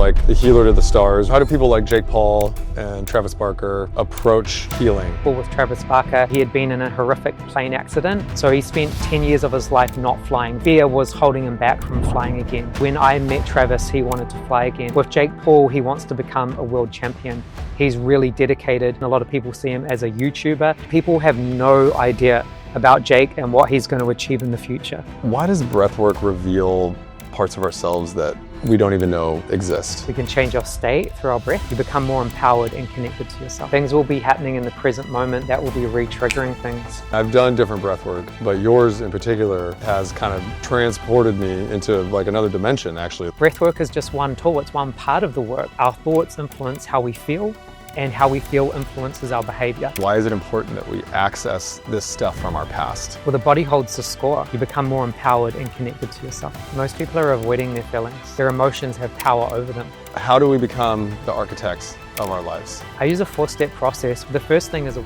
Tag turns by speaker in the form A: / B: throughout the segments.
A: like the healer to the stars. How do people like Jake Paul and Travis Barker approach healing?
B: Well, with Travis Barker, he had been in a horrific plane accident, so he spent 10 years of his life not flying. Fear was holding him back from flying again. When I met Travis, he wanted to fly again. With Jake Paul, he wants to become a world champion. He's really dedicated. A lot of people see him as a YouTuber. People have no idea about Jake and what he's going to achieve in the future.
A: Why does breathwork reveal parts of ourselves that we don't even know exist?
B: We can change our state through our breath. You become more empowered and connected to yourself. Things will be happening in the present moment that will be re-triggering things.
A: I've done different breathwork, but yours in particular has kind of transported me into like another dimension, actually.
B: Breathwork is just one tool. It's one part of the work. Our thoughts influence how we feel, and how we feel influences our behavior.
A: Why is it important that we access this stuff from our past?
B: Well, the body holds the score. You become more empowered and connected to yourself. Most people are avoiding their feelings. Their emotions have power over them.
A: How do we become the architects of our lives?
B: I use a 4-step process. The first thing is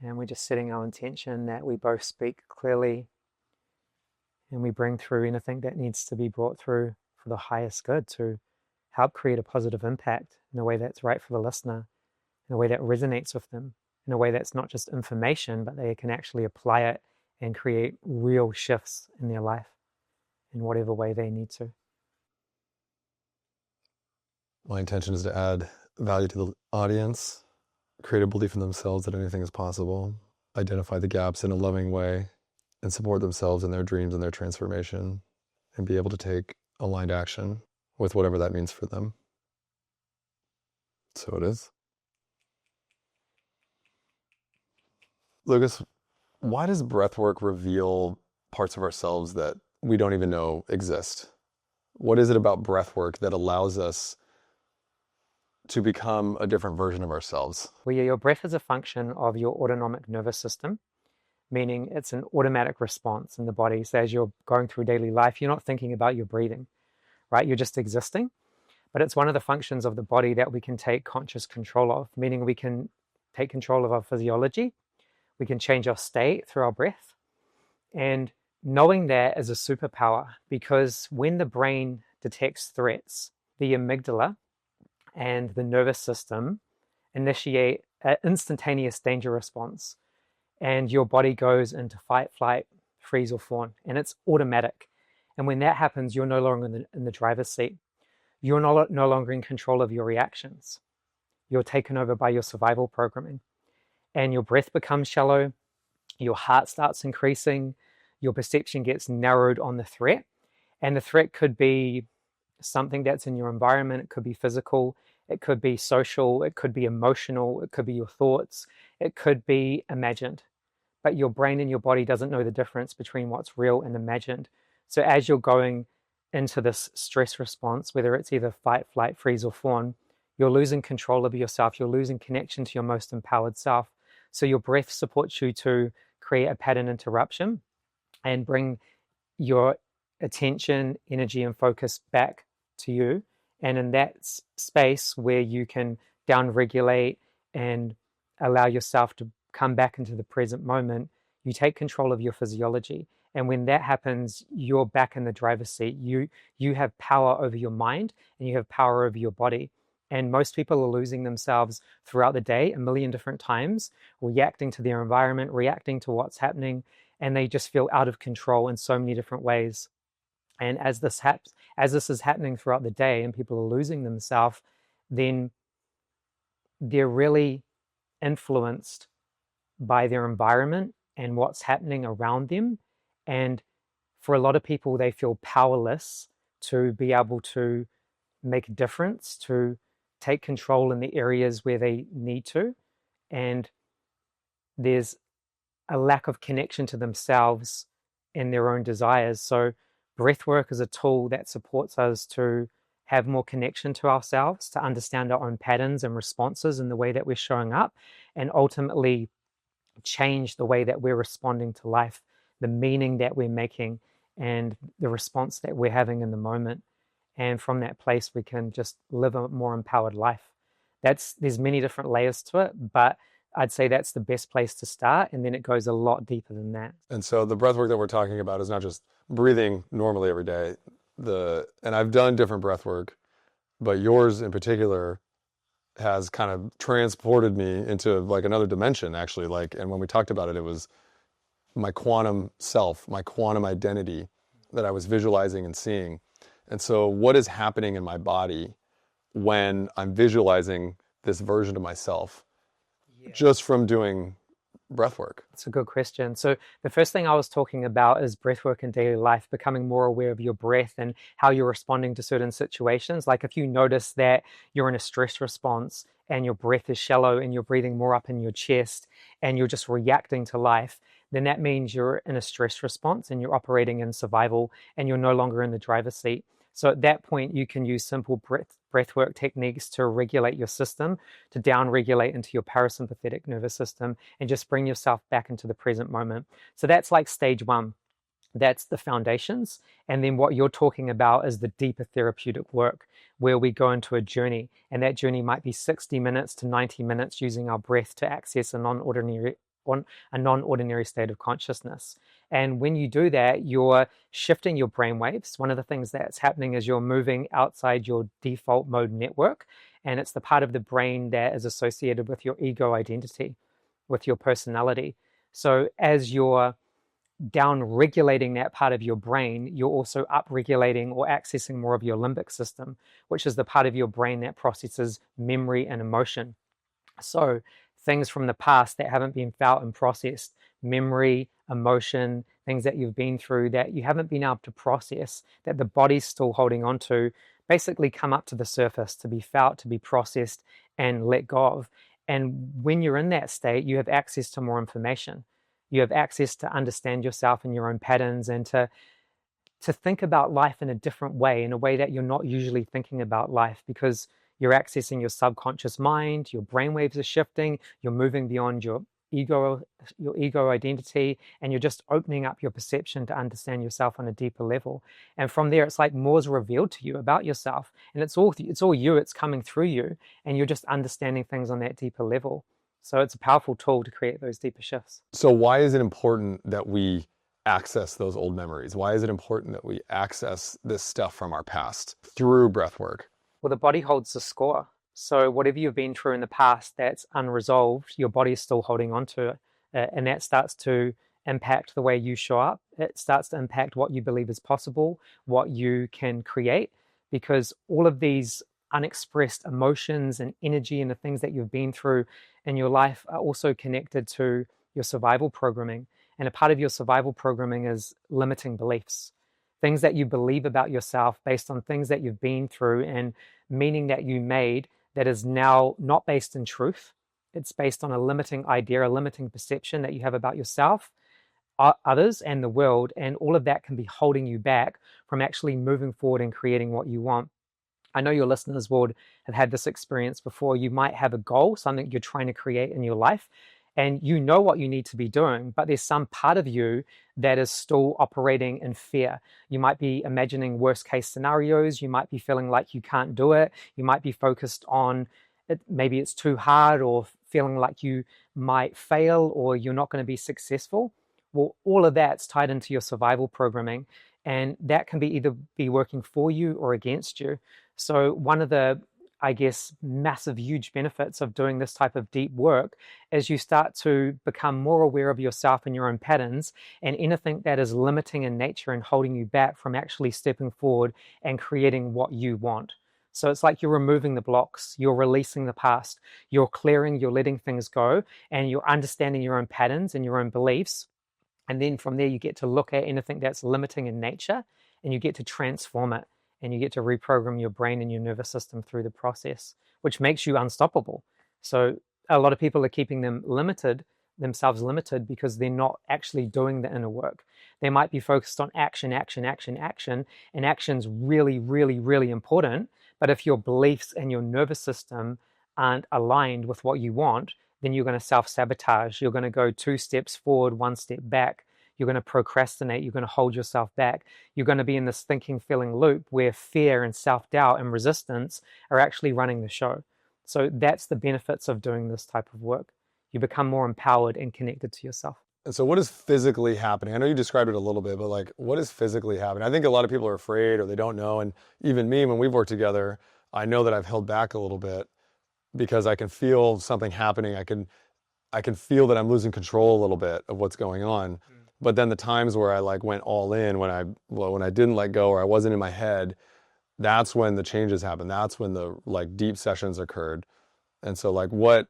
B: and we're just setting our intention that we both speak clearly, and we bring through anything that needs to be brought through for the highest good to help create a positive impact in a way that's right for the listener, in a way that resonates with them, in a way that's not just information, but they can actually apply it and create real shifts in their life in whatever way they need to.
A: My intention is to add value to the audience, create a belief in themselves that anything is possible, identify the gaps in a loving way, and support themselves in their dreams and their transformation, and be able to take aligned action with whatever that means for them. So it is. Lukis, why does breathwork reveal parts of ourselves that we don't even know exist? What is it about breathwork that allows us to become a different version of ourselves?
B: Well, your breath is a function of your autonomic nervous system, meaning it's an automatic response in the body. So as you're going through daily life, you're not thinking about your breathing, right? You're just existing. But it's one of the functions of the body that we can take conscious control of, meaning we can take control of our physiology. We can change our state through our breath. And knowing that is a superpower, because when the brain detects threats, the amygdala and the nervous system initiate an instantaneous danger response. And your body goes into fight, flight, freeze, or fawn, and it's automatic. And when that happens, you're no longer in the driver's seat. You're no longer in control of your reactions. You're taken over by your survival programming. And your breath becomes shallow, your heart starts increasing, your perception gets narrowed on the threat. And the threat could be something that's in your environment, it could be physical, it could be social, it could be emotional, it could be your thoughts, it could be imagined. But your brain and your body doesn't know the difference between what's real and imagined. So as you're going into this stress response, whether it's either fight, flight, freeze, or fawn, you're losing control of yourself. You're losing connection to your most empowered self. So your breath supports you to create a pattern interruption and bring your attention, energy, and focus back to you. And in that space where you can down-regulate and allow yourself to come back into the present moment, you take control of your physiology. And when that happens, you're back in the driver's seat. You have power over your mind and you have power over your body. And most people are losing themselves throughout the day a million different times, reacting to their environment, reacting to what's happening, and they just feel out of control in so many different ways. And as this is happening throughout the day and people are losing themselves, then they're really influenced by their environment and what's happening around them. And for a lot of people, they feel powerless to be able to make a difference, to take control in the areas where they need to. And there's a lack of connection to themselves and their own desires. So breathwork is a tool that supports us to have more connection to ourselves, to understand our own patterns and responses in the way that we're showing up, and ultimately change the way that we're responding to life, the meaning that we're making, and the response that we're having in the moment. And from that place, we can just live a more empowered life. There's many different layers to it, but I'd say that's the best place to start, and then it goes a lot deeper than that.
A: And so the breath work that we're talking about is not just breathing normally every day. And I've done different breath work, but yours in particular has kind of transported me into like another dimension, actually. Like, and when we talked about it, it was my quantum self, my quantum identity that I was visualizing and seeing. And so what is happening in my body when I'm visualizing this version of myself just from doing breath work?
B: It's a good question. So the first thing I was talking about is breathwork in daily life, becoming more aware of your breath and how you're responding to certain situations. Like if you notice that you're in a stress response and your breath is shallow and you're breathing more up in your chest and you're just reacting to life, then that means you're in a stress response and you're operating in survival and you're no longer in the driver's seat. So at that point, you can use simple breathwork techniques to regulate your system, to down-regulate into your parasympathetic nervous system, and just bring yourself back into the present moment. So that's like stage one. That's the foundations. And then what you're talking about is the deeper therapeutic work where we go into a journey. And that journey might be 60 minutes to 90 minutes using our breath to access a non-ordinary state of consciousness. And when you do that, you're shifting your brain waves. One of the things that's happening is you're moving outside your default mode network, and it's the part of the brain that is associated with your ego identity, with your personality. So as you're down regulating that part of your brain, you're also up regulating or accessing more of your limbic system, which is the part of your brain that processes memory and emotion. So things from the past that haven't been felt and processed, memory, emotion, things that you've been through that you haven't been able to process, that the body's still holding on to, basically come up to the surface to be felt, to be processed and let go of. And when you're in that state, you have access to more information. You have access to understand yourself and your own patterns and to think about life in a different way, in a way that you're not usually thinking about life, because you're accessing your subconscious mind, your brainwaves are shifting, you're moving beyond your ego identity, and you're just opening up your perception to understand yourself on a deeper level. And from there, it's like more's revealed to you about yourself, and it's all you, it's coming through you, and you're just understanding things on that deeper level. So it's a powerful tool to create those deeper shifts.
A: So why is it important that we access those old memories? Why is it important that we access this stuff from our past through breath work?
B: Well, the body holds the score. So whatever you've been through in the past that's unresolved, your body is still holding on to it. And that starts to impact the way you show up. It starts to impact what you believe is possible, what you can create, because all of these unexpressed emotions and energy and the things that you've been through in your life are also connected to your survival programming. And a part of your survival programming is limiting beliefs, things that you believe about yourself based on things that you've been through and meaning that you made that is now not based in truth. It's based on a limiting idea, a limiting perception that you have about yourself, others, and the world. And all of that can be holding you back from actually moving forward and creating what you want. I know your listeners would have had this experience before. You might have a goal, something you're trying to create in your life, and you know what you need to be doing, but there's some part of you that is still operating in fear. You might be imagining worst case scenarios. You might be feeling like you can't do it. You might be focused on it. Maybe it's too hard, or feeling like you might fail or you're not going to be successful. Well, all of that's tied into your survival programming, and that can be either be working for you or against you. So one of the, I guess, massive, huge benefits of doing this type of deep work is you start to become more aware of yourself and your own patterns, and anything that is limiting in nature and holding you back from actually stepping forward and creating what you want. So it's like you're removing the blocks, you're releasing the past, you're clearing, you're letting things go, and you're understanding your own patterns and your own beliefs. And then from there, you get to look at anything that's limiting in nature, and you get to transform it, and you get to reprogram your brain and your nervous system through the process, which makes you unstoppable. So a lot of people are keeping themselves limited because they're not actually doing the inner work. They might be focused on action, action, action, action, and action's really, really, really important. But if your beliefs and your nervous system aren't aligned with what you want, then you're going to self-sabotage. You're going to go 2 steps forward, 1 step back. You're going to procrastinate. You're going to hold yourself back. You're going to be in this thinking, feeling loop where fear and self-doubt and resistance are actually running the show. So that's the benefits of doing this type of work. You become more empowered and connected to yourself.
A: And so what is physically happening? I know you described it a little bit, but like what is physically happening? I think a lot of people are afraid or they don't know. And even me, when we've worked together, I know that I've held back a little bit because I can feel something happening. I can feel that I'm losing control a little bit of what's going on. But then the times where I like went all in, when I didn't let go or I wasn't in my head, that's when the changes happened. That's when the like deep sessions occurred. And so like what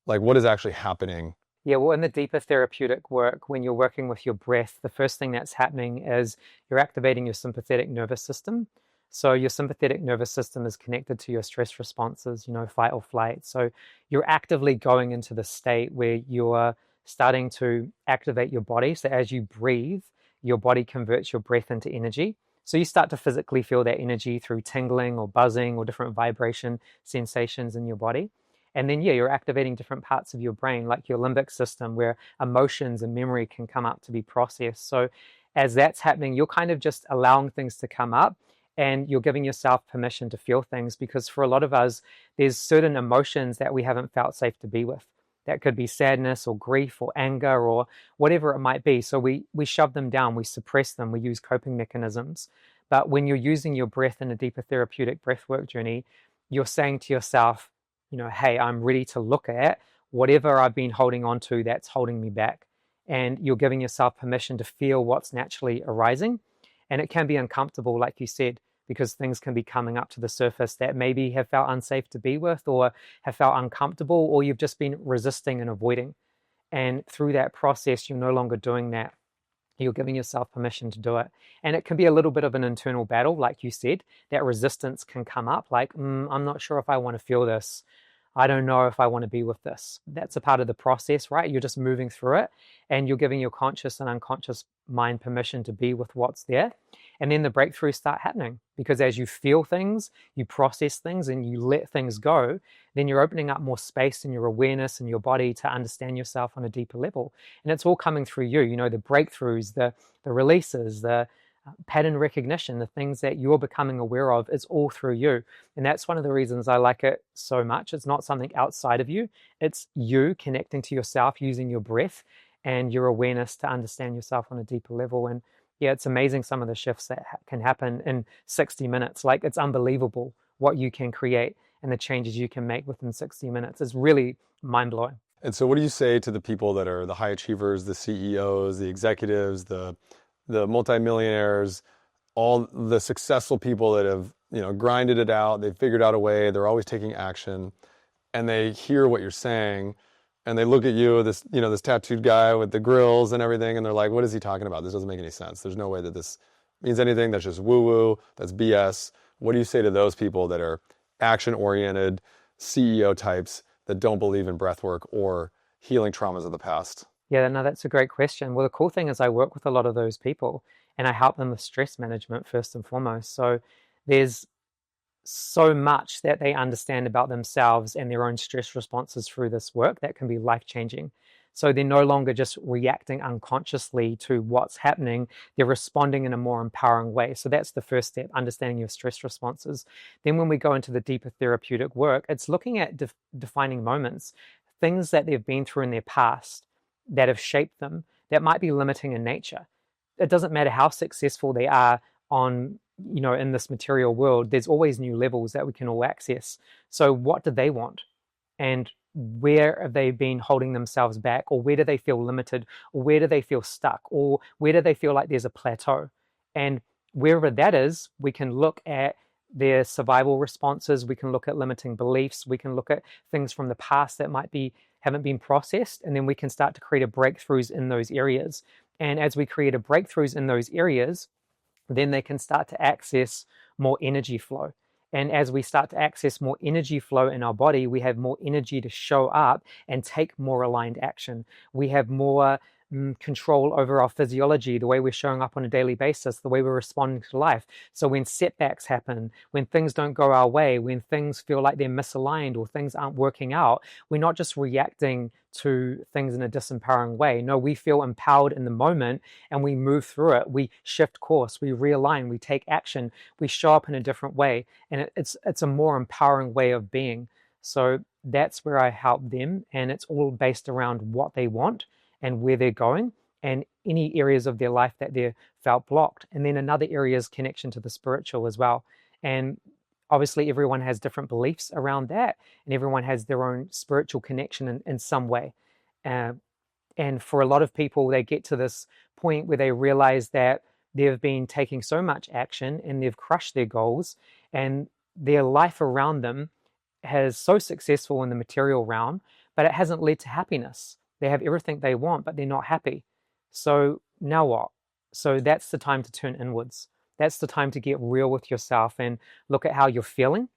A: is actually happening?
B: Yeah, well, in the deeper therapeutic work, when you're working with your breath, the first thing that's happening is you're activating your sympathetic nervous system. So your sympathetic nervous system is connected to your stress responses, fight or flight. So you're actively going into the state where you're starting to activate your body. So as you breathe, your body converts your breath into energy. So you start to physically feel that energy through tingling or buzzing or different vibration sensations in your body. And then, yeah, you're activating different parts of your brain, like your limbic system, where emotions and memory can come up to be processed. So, as that's happening, you're kind of just allowing things to come up and you're giving yourself permission to feel things because for a lot of us, there's certain emotions that we haven't felt safe to be with. That could be sadness or grief or anger or whatever it might be. So, we shove them down, we suppress them, we use coping mechanisms. But when you're using your breath in a deeper therapeutic breathwork journey, you're saying to yourself, hey, I'm ready to look at whatever I've been holding on to that's holding me back. And you're giving yourself permission to feel what's naturally arising. And it can be uncomfortable, like you said, because things can be coming up to the surface that maybe have felt unsafe to be with or have felt uncomfortable, or you've just been resisting and avoiding. And through that process, you're no longer doing that. You're giving yourself permission to do it. And it can be a little bit of an internal battle, like you said. That resistance can come up, like, I'm not sure if I want to feel this. I don't know if I want to be with this. That's a part of the process, right? You're just moving through it and you're giving your conscious and unconscious mind permission to be with what's there. And then the breakthroughs start happening because as you feel things, you process things and you let things go, then you're opening up more space in your awareness and your body to understand yourself on a deeper level. And it's all coming through you, the breakthroughs, the releases, the pattern recognition, the things that you're becoming aware of, is all through you. And that's one of the reasons I like it so much. It's not something outside of you. It's you connecting to yourself using your breath and your awareness to understand yourself on a deeper level. And yeah, it's amazing some of the shifts that can happen in 60 minutes. Like it's unbelievable what you can create and the changes you can make within 60 minutes. It's really mind-blowing.
A: And so what do you say to the people that are the high achievers, the CEOs, the executives, the multimillionaires, all the successful people that have, grinded it out, they've figured out a way, they're always taking action, and they hear what you're saying, and they look at you, this tattooed guy with the grills and everything, and they're like, what is he talking about? This doesn't make any sense. There's no way that this means anything. That's just woo-woo. That's BS. What do you say to those people that are action-oriented CEO types that don't believe in breathwork or healing traumas of the past?
B: Yeah, no, that's a great question. Well, the cool thing is I work with a lot of those people and I help them with stress management first and foremost. So there's so much that they understand about themselves and their own stress responses through this work that can be life-changing. So they're no longer just reacting unconsciously to what's happening. They're responding in a more empowering way. So that's the first step, understanding your stress responses. Then when we go into the deeper therapeutic work, it's looking at defining moments, things that they've been through in their past that have shaped them that might be limiting in nature. It doesn't matter how successful they are on, in this material world, there's always new levels that we can all access. So what do they want? And where have they been holding themselves back? Or where do they feel limited? Or where do they feel stuck? Or where do they feel like there's a plateau? And wherever that is, we can look at their survival responses. We can look at limiting beliefs. We can look at things from the past that haven't been processed. And then we can start to create a breakthroughs in those areas. And as we create a breakthroughs in those areas, then they can start to access more energy flow. And as we start to access more energy flow in our body, we have more energy to show up and take more aligned action. We have more control over our physiology, the way we're showing up on a daily basis, the way we're responding to life. So when setbacks happen, when things don't go our way, when things feel like they're misaligned or things aren't working out, we're not just reacting to things in a disempowering way. No, we feel empowered in the moment and we move through it. We shift course, we realign, we take action, we show up in a different way. And it's a more empowering way of being. So that's where I help them. And it's all based around what they want and where they're going and any areas of their life that they're felt blocked. And then another area is connection to the spiritual as well. And obviously, everyone has different beliefs around that, and everyone has their own spiritual connection in some way. Uh, and for a lot of people, they get to this point where they realize that they've been taking so much action and they've crushed their goals, and their life around them has so successful in the material realm, but it hasn't led to happiness. They have everything they want, but they're not happy. So now what? So that's the time to turn inwards. That's the time to get real with yourself and look at how you're feeling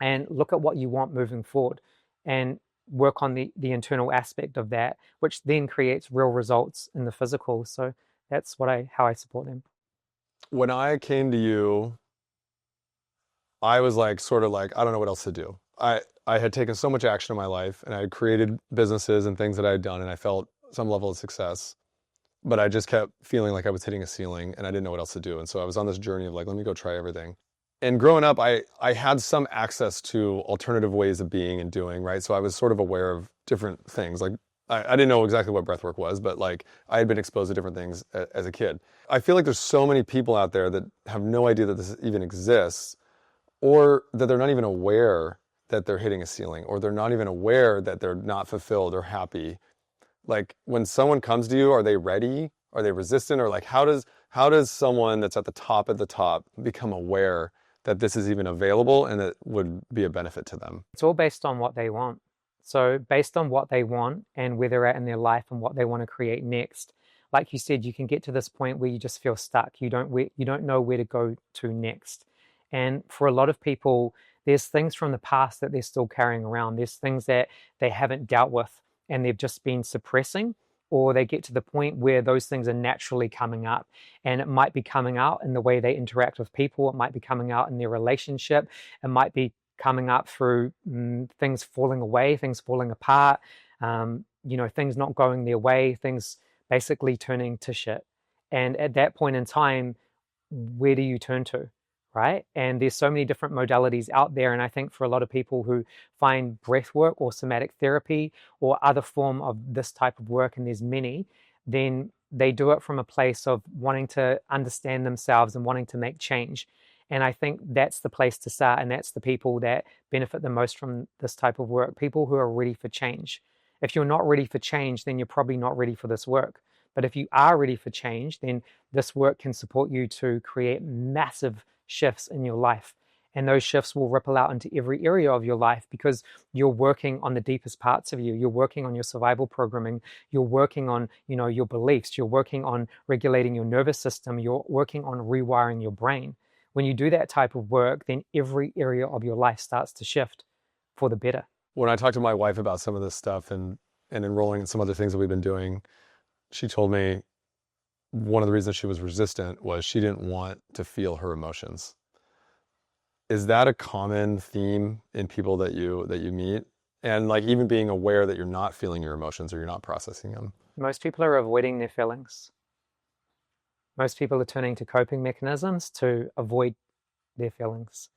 B: and look at what you want moving forward and work on the internal aspect of that, which then creates real results in the physical. So that's how I support them.
A: When I came to you, I was like, sort of like, I don't know what else to do. I had taken so much action in my life, and I had created businesses and things that I had done, and I felt some level of success, but I just kept feeling like I was hitting a ceiling and I didn't know what else to do. And so I was on this journey of like, let me go try everything. And growing up, I had some access to alternative ways of being and doing, right? So I was sort of aware of different things. Like I didn't know exactly what breathwork was, but like I had been exposed to different things as a kid. I feel like there's so many people out there that have no idea that this even exists, or that they're not even aware that they're hitting a ceiling, or they're not even aware that they're not fulfilled or happy. Like when someone comes to you, are they ready? Are they resistant? Or like how does someone that's at the top become aware that this is even available and that would be a benefit to them?
B: It's all based on what they want. So based on what they want and where they're at in their life and what they want to create next, like you said, you can get to this point where you just feel stuck. You don't know where to go to next. And for a lot of people, there's things from the past that they're still carrying around. There's things that they haven't dealt with and they've just been suppressing, or they get to the point where those things are naturally coming up. And it might be coming out in the way they interact with people. It might be coming out in their relationship. It might be coming up through things falling away, things falling apart, things not going their way, things basically turning to shit. And at that point in time, where do you turn to? Right? And there's so many different modalities out there. And I think for a lot of people who find breath work or somatic therapy or other form of this type of work, and there's many, then they do it from a place of wanting to understand themselves and wanting to make change. And I think that's the place to start. And that's the people that benefit the most from this type of work, people who are ready for change. If you're not ready for change, then you're probably not ready for this work. But if you are ready for change, then this work can support you to create massive shifts in your life. And those shifts will ripple out into every area of your life because you're working on the deepest parts of you. You're working on your survival programming. You're working on, your beliefs. You're working on regulating your nervous system. You're working on rewiring your brain. When you do that type of work, then every area of your life starts to shift for the better.
A: When I talked to my wife about some of this stuff and enrolling in some other things that we've been doing, she told me one of the reasons she was resistant was she didn't want to feel her emotions. Is that a common theme in people that you meet? And like even being aware that you're not feeling your emotions or you're not processing them?
B: Most people are avoiding their feelings. Most people are turning to coping mechanisms to avoid their feelings.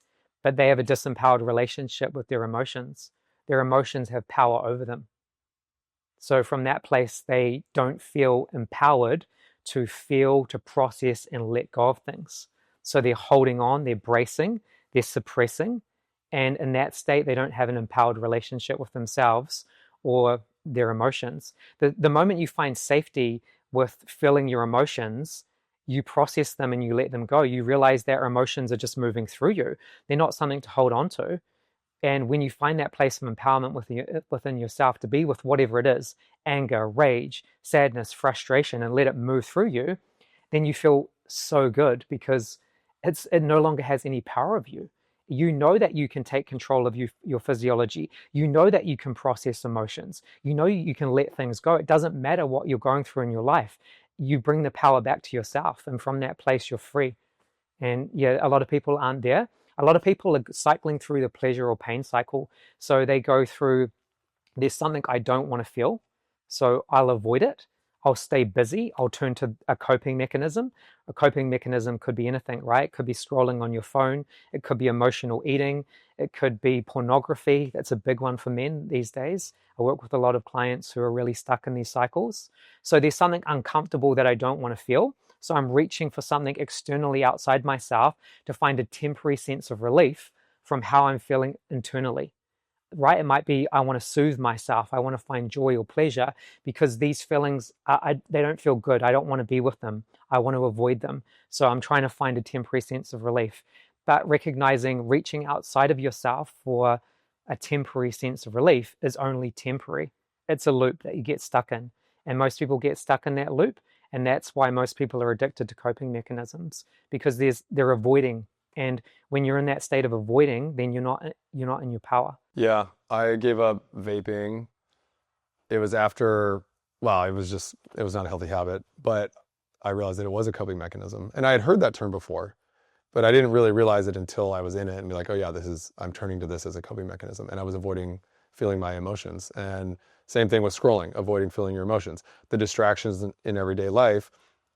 B: But they have a disempowered relationship with their emotions. Their emotions have power over them. So from that place, they don't feel empowered to feel, to process, and let go of things. So they're holding on, they're bracing, they're suppressing. And in that state, they don't have an empowered relationship with themselves or their emotions. The moment you find safety with feeling your emotions, you process them and you let them go. You realize that emotions are just moving through you. They're not something to hold on to. And when you find that place of empowerment within yourself to be with whatever it is, anger, rage, sadness, frustration, and let it move through you, then you feel so good because it no longer has any power of you. You know that you can take control of your physiology. You know that you can process emotions. You know you can let things go. It doesn't matter what you're going through in your life. You bring the power back to yourself. And from that place, you're free. And yeah, a lot of people aren't there. A lot of people are cycling through the pleasure or pain cycle. So they go through, there's something I don't want to feel, so I'll avoid it. I'll stay busy. I'll turn to a coping mechanism. A coping mechanism could be anything, right? It could be scrolling on your phone. It could be emotional eating. It could be pornography. That's a big one for men these days. I work with a lot of clients who are really stuck in these cycles. So there's something uncomfortable that I don't want to feel. So I'm reaching for something externally outside myself to find a temporary sense of relief from how I'm feeling internally, right? It might be I want to soothe myself. I want to find joy or pleasure because these feelings, they don't feel good. I don't want to be with them. I want to avoid them. So I'm trying to find a temporary sense of relief. But recognizing reaching outside of yourself for a temporary sense of relief is only temporary. It's a loop that you get stuck in. And most people get stuck in that loop. And that's why most people are addicted to coping mechanisms, because they're avoiding. And when you're in that state of avoiding, then you're not in your power.
A: Yeah, I gave up vaping. It was after, well, it was not a healthy habit, but I realized that it was a coping mechanism. And I had heard that term before, but I didn't really realize it until I was in it and be like, oh yeah, I'm turning to this as a coping mechanism. And I was avoiding feeling my emotions. And same thing with scrolling, avoiding feeling your emotions. The distractions in everyday life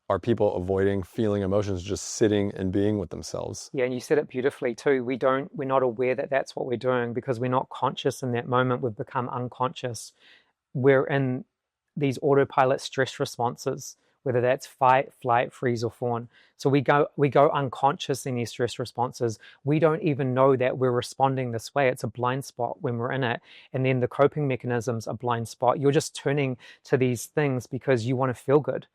A: are people avoiding feeling emotions, just sitting and being with themselves.
B: Yeah, and you said it beautifully too. We're not aware that that's what we're doing because we're not conscious in that moment. We've become unconscious. We're in these autopilot stress responses, whether that's fight, flight, freeze, or fawn. So we go unconscious in these stress responses. We don't even know that we're responding this way. It's a blind spot when we're in it. And then the coping mechanisms a blind spot. You're just turning to these things because you want to feel good.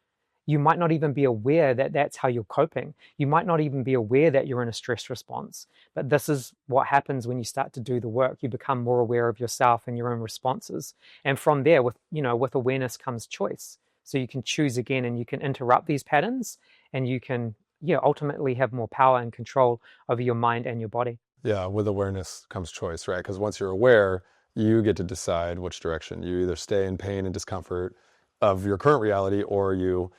B: You might not even be aware that that's how you're coping. You might not even be aware that you're in a stress response. But this is what happens when you start to do the work. You become more aware of yourself and your own responses. And from there, with awareness comes choice. So you can choose again and you can interrupt these patterns and you can, ultimately have more power and control over your mind and your body.
A: Yeah, with awareness comes choice, right? Because once you're aware, you get to decide which direction. You either stay in pain and discomfort of your current reality, or you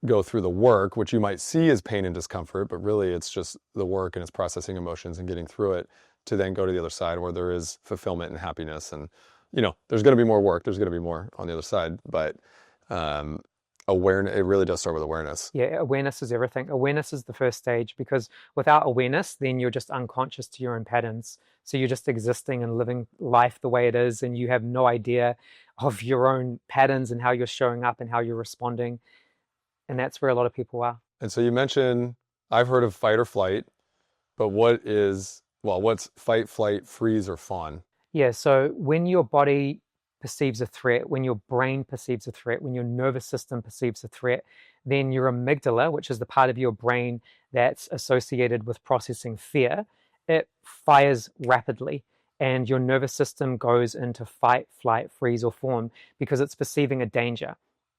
A: go through the work, which you might see as pain and discomfort, but really it's just the work and it's processing emotions and getting through it to then go to the other side where there is fulfillment and happiness. And, there's going to be more work. There's going to be more on the other side, but awareness, it really does start with awareness.
B: Yeah, awareness is everything. Awareness is the first stage because without awareness, then you're just unconscious to your own patterns. So you're just existing and living life the way it is, and you have no idea of your own patterns and how you're showing up and how you're responding. And that's where a lot of people are.
A: And so you mentioned, I've heard of fight or flight, but what's fight, flight, freeze, or fawn?
B: Yeah, so when your body perceives a threat, when your brain perceives a threat, when your nervous system perceives a threat, then your amygdala, which is the part of your brain that's associated with processing fear, it fires rapidly. And your nervous system goes into fight, flight, freeze, or fawn because it's perceiving a danger,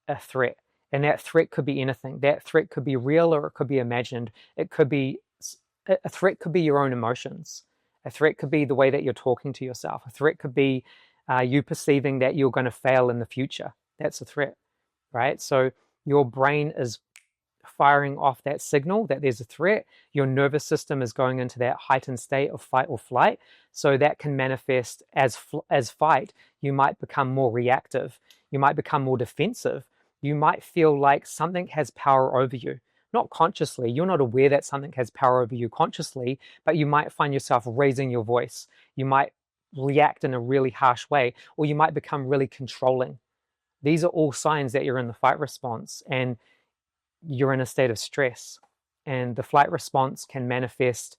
B: a threat. And that threat could be anything. That threat could be real or it could be imagined. It could be a threat could be your own emotions. A threat could be the way that you're talking to yourself. A threat could be you perceiving that you're going to fail in the future. That's a threat, right? So your brain is firing off that signal that there's a threat. Your nervous system is going into that heightened state of fight or flight. So that can manifest as fight. You might become more reactive. You might become more defensive. You might feel like something has power over you. Not consciously, you're not aware that something has power over you consciously, but you might find yourself raising your voice. You might react in a really harsh way, or you might become really controlling. These are all signs that you're in the fight response and you're in a state of stress. And the flight response can manifest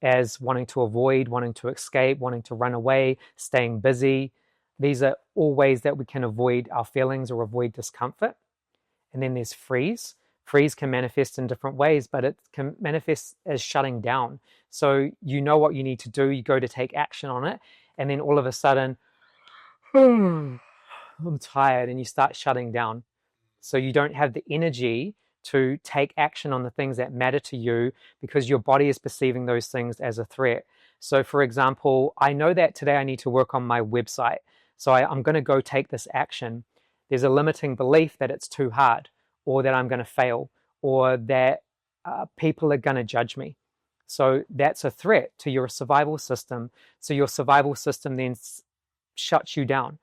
B: as wanting to avoid, wanting to escape, wanting to run away, staying busy. These are all ways that we can avoid our feelings or avoid discomfort. And then there's freeze. Freeze can manifest in different ways, but it can manifest as shutting down. So you know what you need to do, you go to take action on it, and then all of a sudden, I'm tired, and you start shutting down. So you don't have the energy to take action on the things that matter to you because your body is perceiving those things as a threat. So for example, I know that today I need to work on my website. So I'm going to go take this action. There's a limiting belief that it's too hard, or that I'm going to fail, or that people are going to judge me. So that's a threat to your survival system. So your survival system then shuts you down.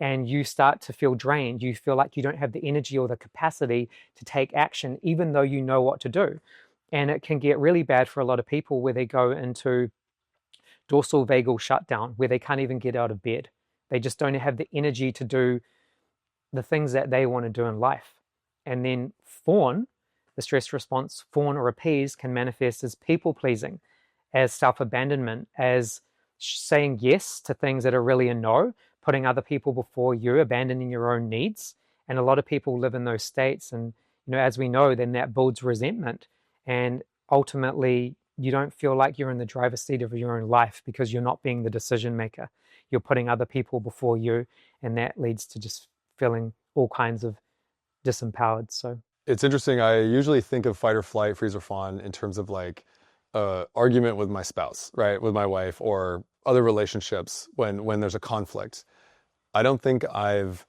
B: and you start to feel drained. You feel like you don't have the energy or the capacity to take action, even though you know what to do. And it can get really bad for a lot of people where they go into dorsal vagal shutdown, where they can't even get out of bed. They just don't have the energy to do the things that they want to do in life. And then fawn, the stress response, fawn or appease, can manifest as people pleasing, as self-abandonment, as saying yes to things that are really a no, putting other people before you, abandoning your own needs. And a lot of people live in those states. And, as we know, then that builds resentment. And ultimately, you don't feel like you're in the driver's seat of your own life because you're not being the decision maker. You're putting other people before you. And that leads to just feeling all kinds of disempowered. So
A: It's interesting. I usually think of fight or flight, freeze or fawn in terms of like argument with my spouse, right? With my wife or other relationships when there's a conflict. I don't think I've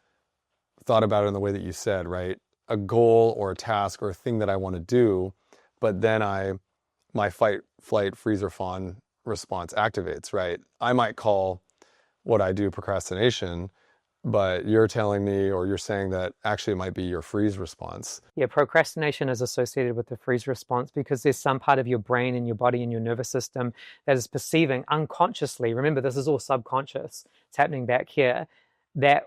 A: thought about it in the way that you said, right? A goal or a task or a thing that I want to do, but then my fight, flight, freeze or fawn response activates, right? I might call what I do procrastination, but you're telling me, or you're saying that actually it might be your freeze response.
B: yeah, procrastination is associated with the freeze response because there's some part of your brain and your body and your nervous system that is perceiving unconsciously. Remember, this is all subconscious. It's happening back here. That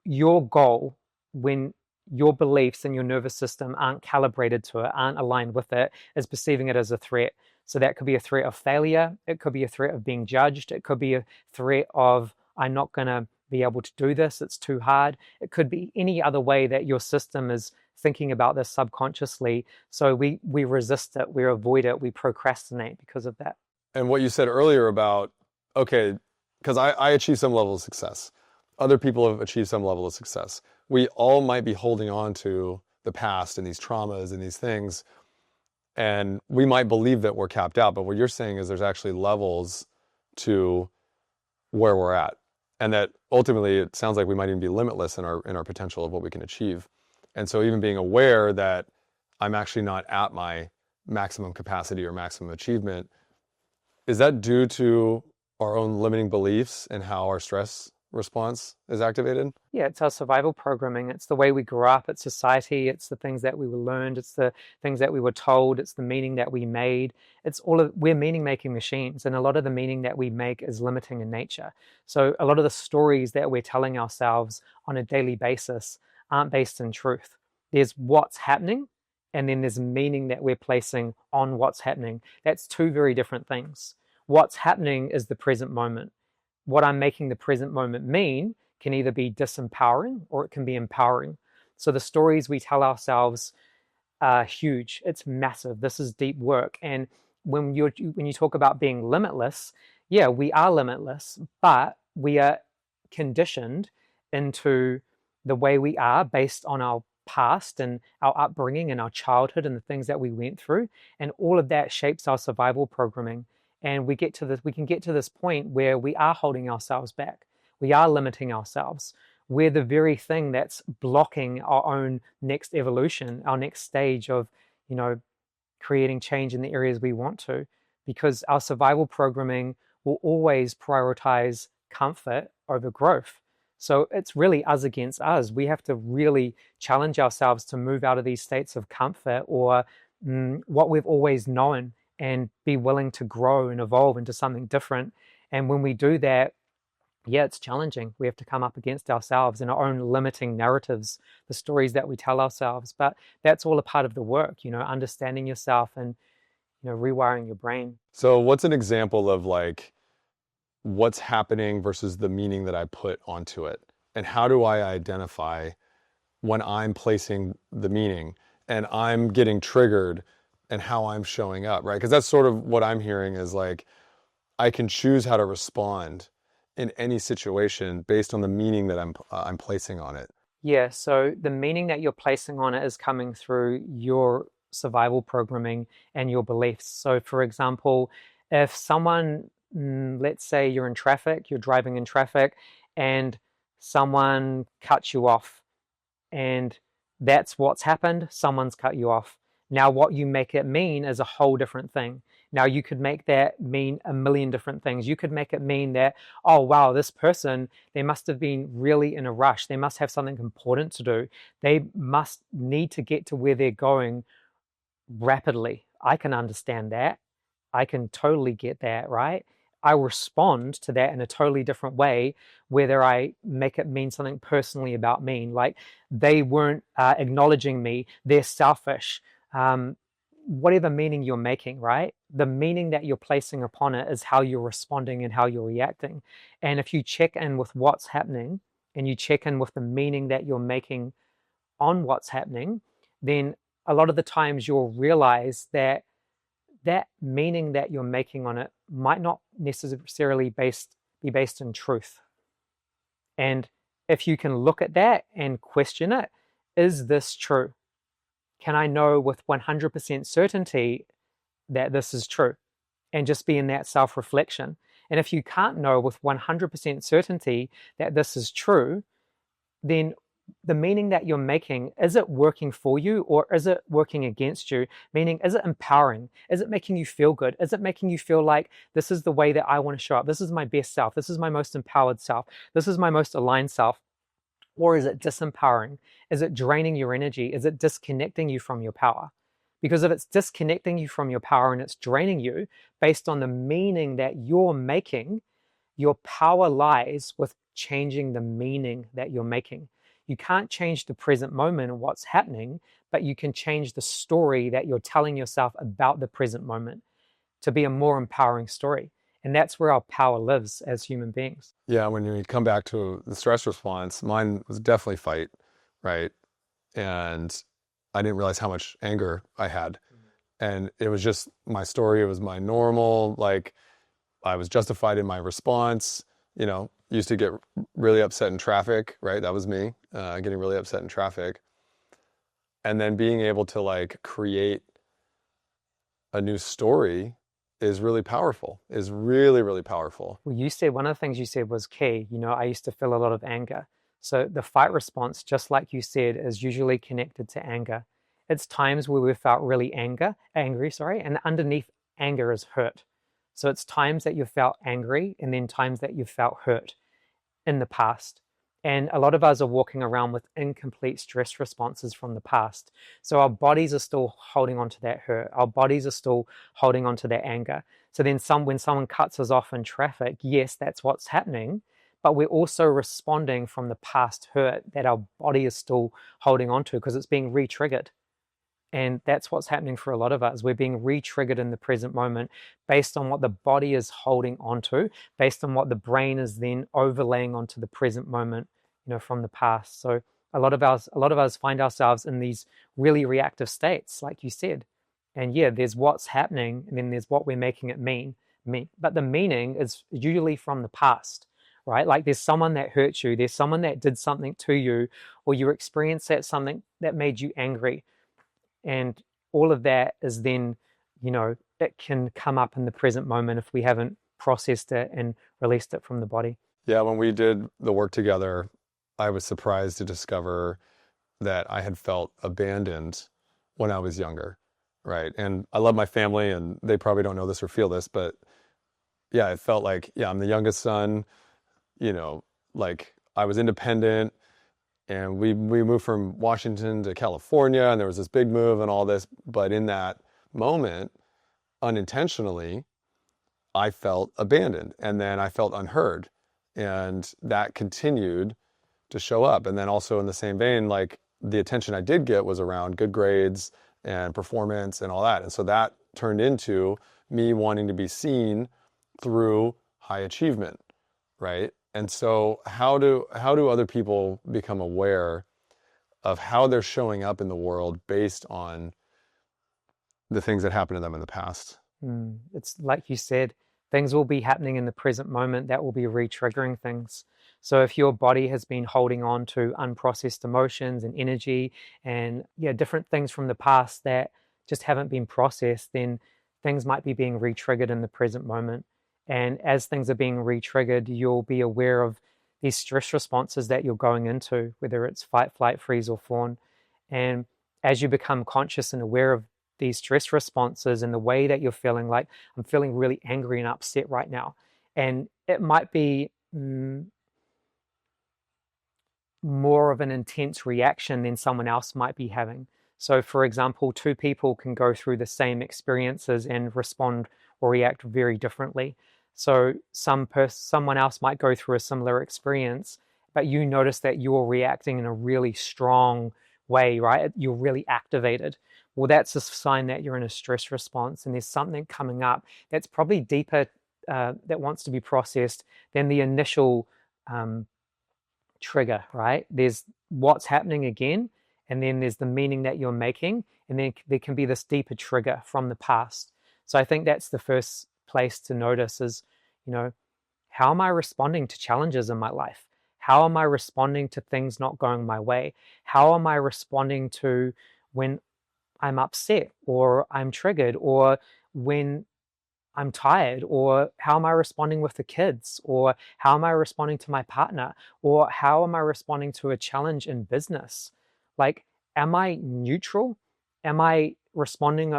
B: your goal, when your beliefs and your nervous system aren't calibrated to it, aren't aligned with it, is perceiving it as a threat. So that could be a threat of failure. It could be a threat of being judged. It could be a threat of, I'm not going to be able to do this. It's too hard. It could be any other way that your system is thinking about this subconsciously. So we resist it, we avoid it, we procrastinate because of that.
A: And what you said earlier about, okay, because I achieve some level of success. Other people have achieved some level of success. We all might be holding on to the past and these traumas and these things, and we might believe that we're capped out. But what you're saying is there's actually levels to where we're at, and that ultimately it sounds like we might even be limitless in our potential of what we can achieve. And so even being aware that I'm actually not at my maximum capacity or maximum achievement, is that due to our own limiting beliefs and how our stress response is activated?
B: Yeah, it's our survival programming. It's the way we grew up. It's society. It's the things that we were learned. It's the things that we were told. It's the meaning that we made. We're meaning making machines. And a lot of the meaning that we make is limiting in nature. So a lot of the stories that we're telling ourselves on a daily basis aren't based in truth. There's what's happening, and then there's meaning that we're placing on what's happening. That's two very different things. What's happening is the present moment. What I'm making the present moment mean can either be disempowering or it can be empowering. So the stories we tell ourselves are huge. It's massive. This is deep work. And when you talk about being limitless, yeah, we are limitless, but we are conditioned into the way we are based on our past and our upbringing and our childhood and the things that we went through. And all of that shapes our survival programming. And we can get to this point where we are holding ourselves back. We are limiting ourselves. We're the very thing that's blocking our own next evolution, our next stage of, creating change in the areas we want to, because our survival programming will always prioritize comfort over growth. So it's really us against us. We have to really challenge ourselves to move out of these states of comfort or what we've always known, and be willing to grow and evolve into something different. And when we do that, yeah, it's challenging. We have to come up against ourselves and our own limiting narratives, the stories that we tell ourselves. But that's all a part of the work, understanding yourself and, rewiring your brain.
A: So what's an example of like what's happening versus the meaning that I put onto it? And how do I identify when I'm placing the meaning and I'm getting triggered and how I'm showing up, right? Because that's sort of what I'm hearing is like, I can choose how to respond in any situation based on the meaning that I'm placing on it.
B: Yeah, so the meaning that you're placing on it is coming through your survival programming and your beliefs. So for example, if someone, let's say you're in traffic, you're driving in traffic, and someone cuts you off, and that's what's happened, someone's cut you off. Now what you make it mean is a whole different thing. Now you could make that mean a million different things. You could make it mean that, oh wow, this person, they must have been really in a rush. They must have something important to do. They must need to get to where they're going rapidly. I can understand that. I can totally get that, right? I respond to that in a totally different way, whether I make it mean something personally about me, like they weren't acknowledging me, they're selfish, whatever meaning you're making, right? The meaning that you're placing upon it is how you're responding and how you're reacting. And if you check in with what's happening and you check in with the meaning that you're making on what's happening, then a lot of the times you'll realize that that meaning that you're making on it might not necessarily be based in truth. And if you can look at that and question it, is this true? Can I know with 100% certainty that this is true? And just be in that self-reflection. And if you can't know with 100% certainty that this is true, then the meaning that you're making, is it working for you or is it working against you? Meaning, is it empowering? Is it making you feel good? Is it making you feel like this is the way that I want to show up? This is my best self. This is my most empowered self. This is my most aligned self. Or is it disempowering? Is it draining your energy? Is it disconnecting you from your power? Because if it's disconnecting you from your power and it's draining you based on the meaning that you're making, your power lies with changing the meaning that you're making. You can't change the present moment and what's happening, but you can change the story that you're telling yourself about the present moment to be a more empowering story. And that's where our power lives as human beings.
A: Yeah, when you come back to the stress response, mine was definitely fight, right? And I didn't realize how much anger I had. And it was just my story. It was my normal, like, I was justified in my response, used to get really upset in traffic, right? That was me, getting really upset in traffic. And then being able to like create a new story is really powerful, is really, really powerful.
B: Well, you said one of the things you said was key. I used to feel a lot of anger. So the fight response, just like you said, is usually connected to anger. It's times where we felt really angry, and underneath anger is hurt. So it's times that you felt angry and then times that you felt hurt in the past. And a lot of us are walking around with incomplete stress responses from the past. So our bodies are still holding on to that hurt. Our bodies are still holding on to that anger. So then when someone cuts us off in traffic, yes, that's what's happening. But we're also responding from the past hurt that our body is still holding on to because it's being re-triggered. And that's what's happening for a lot of us. We're being re-triggered in the present moment based on what the body is holding onto, based on what the brain is then overlaying onto the present moment, from the past. So a lot of us find ourselves in these really reactive states, like you said. And yeah, there's what's happening, and then there's what we're making it mean. But the meaning is usually from the past, right? Like there's someone that hurt you, there's someone that did something to you, or you experienced something that made you angry. And all of that is then, it can come up in the present moment if we haven't processed it and released it from the body.
A: Yeah, when we did the work together, I was surprised to discover that I had felt abandoned when I was younger, right? And I love my family and they probably don't know this or feel this, but yeah, it felt like, I'm the youngest son, like I was independent. And we moved from Washington to California, and there was this big move and all this. But in that moment, unintentionally, I felt abandoned. And then I felt unheard. And that continued to show up. And then also in the same vein, like the attention I did get was around good grades and performance and all that. And so that turned into me wanting to be seen through high achievement, right? And so how do other people become aware of how they're showing up in the world based on the things that happened to them in the past?
B: It's like you said, things will be happening in the present moment that will be re-triggering things. So if your body has been holding on to unprocessed emotions and energy and different things from the past that just haven't been processed, then things might be being re-triggered in the present moment. And as things are being re-triggered, you'll be aware of these stress responses that you're going into, whether it's fight, flight, freeze, or fawn. And as you become conscious and aware of these stress responses and the way that you're feeling. Like, I'm feeling really angry and upset right now. And it might be more of an intense reaction than someone else might be having. So, for example, two people can go through the same experiences and respond or react very differently. So, someone else might go through a similar experience, but you notice that you're reacting in a really strong way, right? You're really activated. Well, that's a sign that you're in a stress response, and there's something coming up that's probably deeper, that wants to be processed than the initial trigger, right? There's what's happening again, and then there's the meaning that you're making, and then there can be this deeper trigger from the past. So I think that's the first place to notice is, you know, how am I responding to challenges in my life? How am I responding to things not going my way? How am I responding to when I'm upset or I'm triggered, or when I'm tired, or how am I responding with the kids, or how am I responding to my partner, or how am I responding to a challenge in business? Like, am I neutral? Am I responding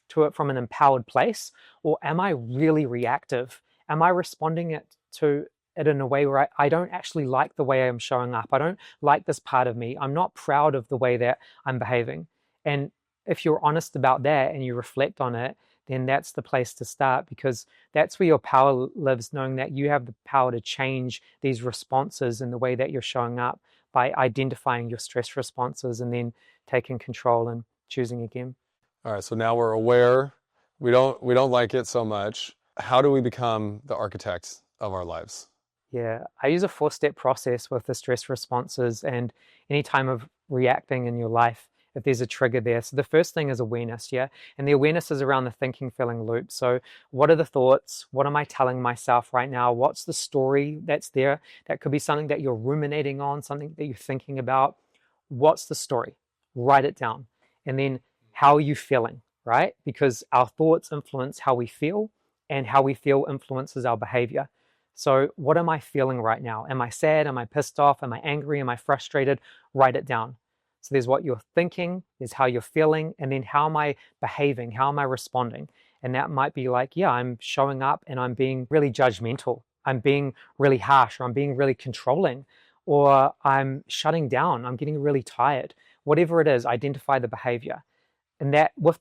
B: to it from an empowered place, or am I really reactive? Am I responding to it in a way where I don't actually like the way I'm showing up? I don't like this part of me. I'm not proud of the way that I'm behaving. And if you're honest about that and you reflect on it, then that's the place to start, because that's where your power lives, knowing that you have the power to change these responses in the way that you're showing up by identifying your stress responses and then taking control and choosing again.
A: All right, so now we're aware. We don't like it so much. How do we become the architects of our lives?
B: Yeah, I use a 4-step process with the stress responses and any time of reacting in your life if there's a trigger there. So the first thing is awareness, yeah? And the awareness is around the thinking, feeling loop. So what are the thoughts? What am I telling myself right now? What's the story that's there? That could be something that you're ruminating on, something that you're thinking about. What's the story? Write it down. And then how are you feeling, right? Because our thoughts influence how we feel, and how we feel influences our behavior. So what am I feeling right now? Am I sad? Am I pissed off? Am I angry? Am I frustrated? Write it down. So there's what you're thinking, there's how you're feeling, and then how am I behaving? How am I responding? And that might be like, yeah, I'm showing up and I'm being really judgmental. I'm being really harsh, or I'm being really controlling, or I'm shutting down. I'm getting really tired. Whatever it is, identify the behavior. And with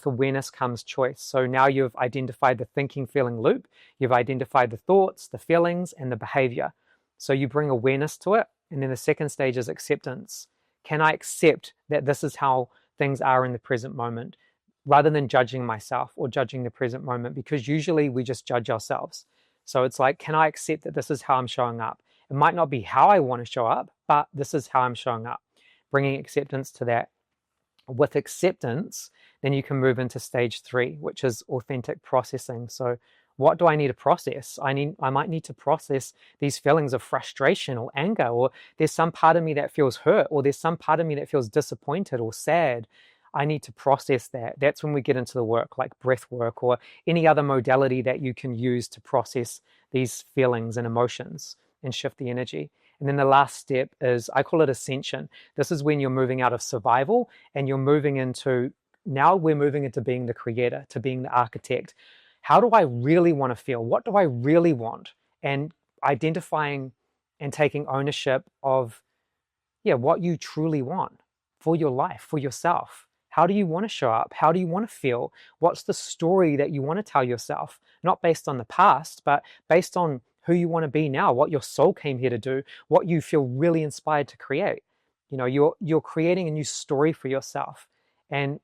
B: awareness comes choice. So now you've identified the thinking, feeling loop, you've identified the thoughts, the feelings, and the behavior. So you bring awareness to it. And then the second stage is acceptance. Can I accept that this is how things are in the present moment, rather than judging myself or judging the present moment? Because usually we just judge ourselves. So it's like, can I accept that this is how I'm showing up? It might not be how I want to show up, but this is how I'm showing up. Bringing acceptance to that. With acceptance, then you can move into stage 3, which is authentic processing. So what do I need to process? I might need to process these feelings of frustration or anger, or there's some part of me that feels hurt, or there's some part of me that feels disappointed or sad. I need to process that. That's when we get into the work, like breath work or any other modality that you can use to process these feelings and emotions and shift the energy. And then the last step is, I call it ascension. This is when you're moving out of survival and you're moving into, now we're moving into being the creator, to being the architect. How do I really want to feel? What do I really want? And identifying and taking ownership of, yeah, what you truly want for your life, for yourself. How do you want to show up? How do you want to feel? What's the story that you want to tell yourself? Not based on the past, but based on who you want to be now, what your soul came here to do, what you feel really inspired to create. You know, you're creating a new story for yourself. And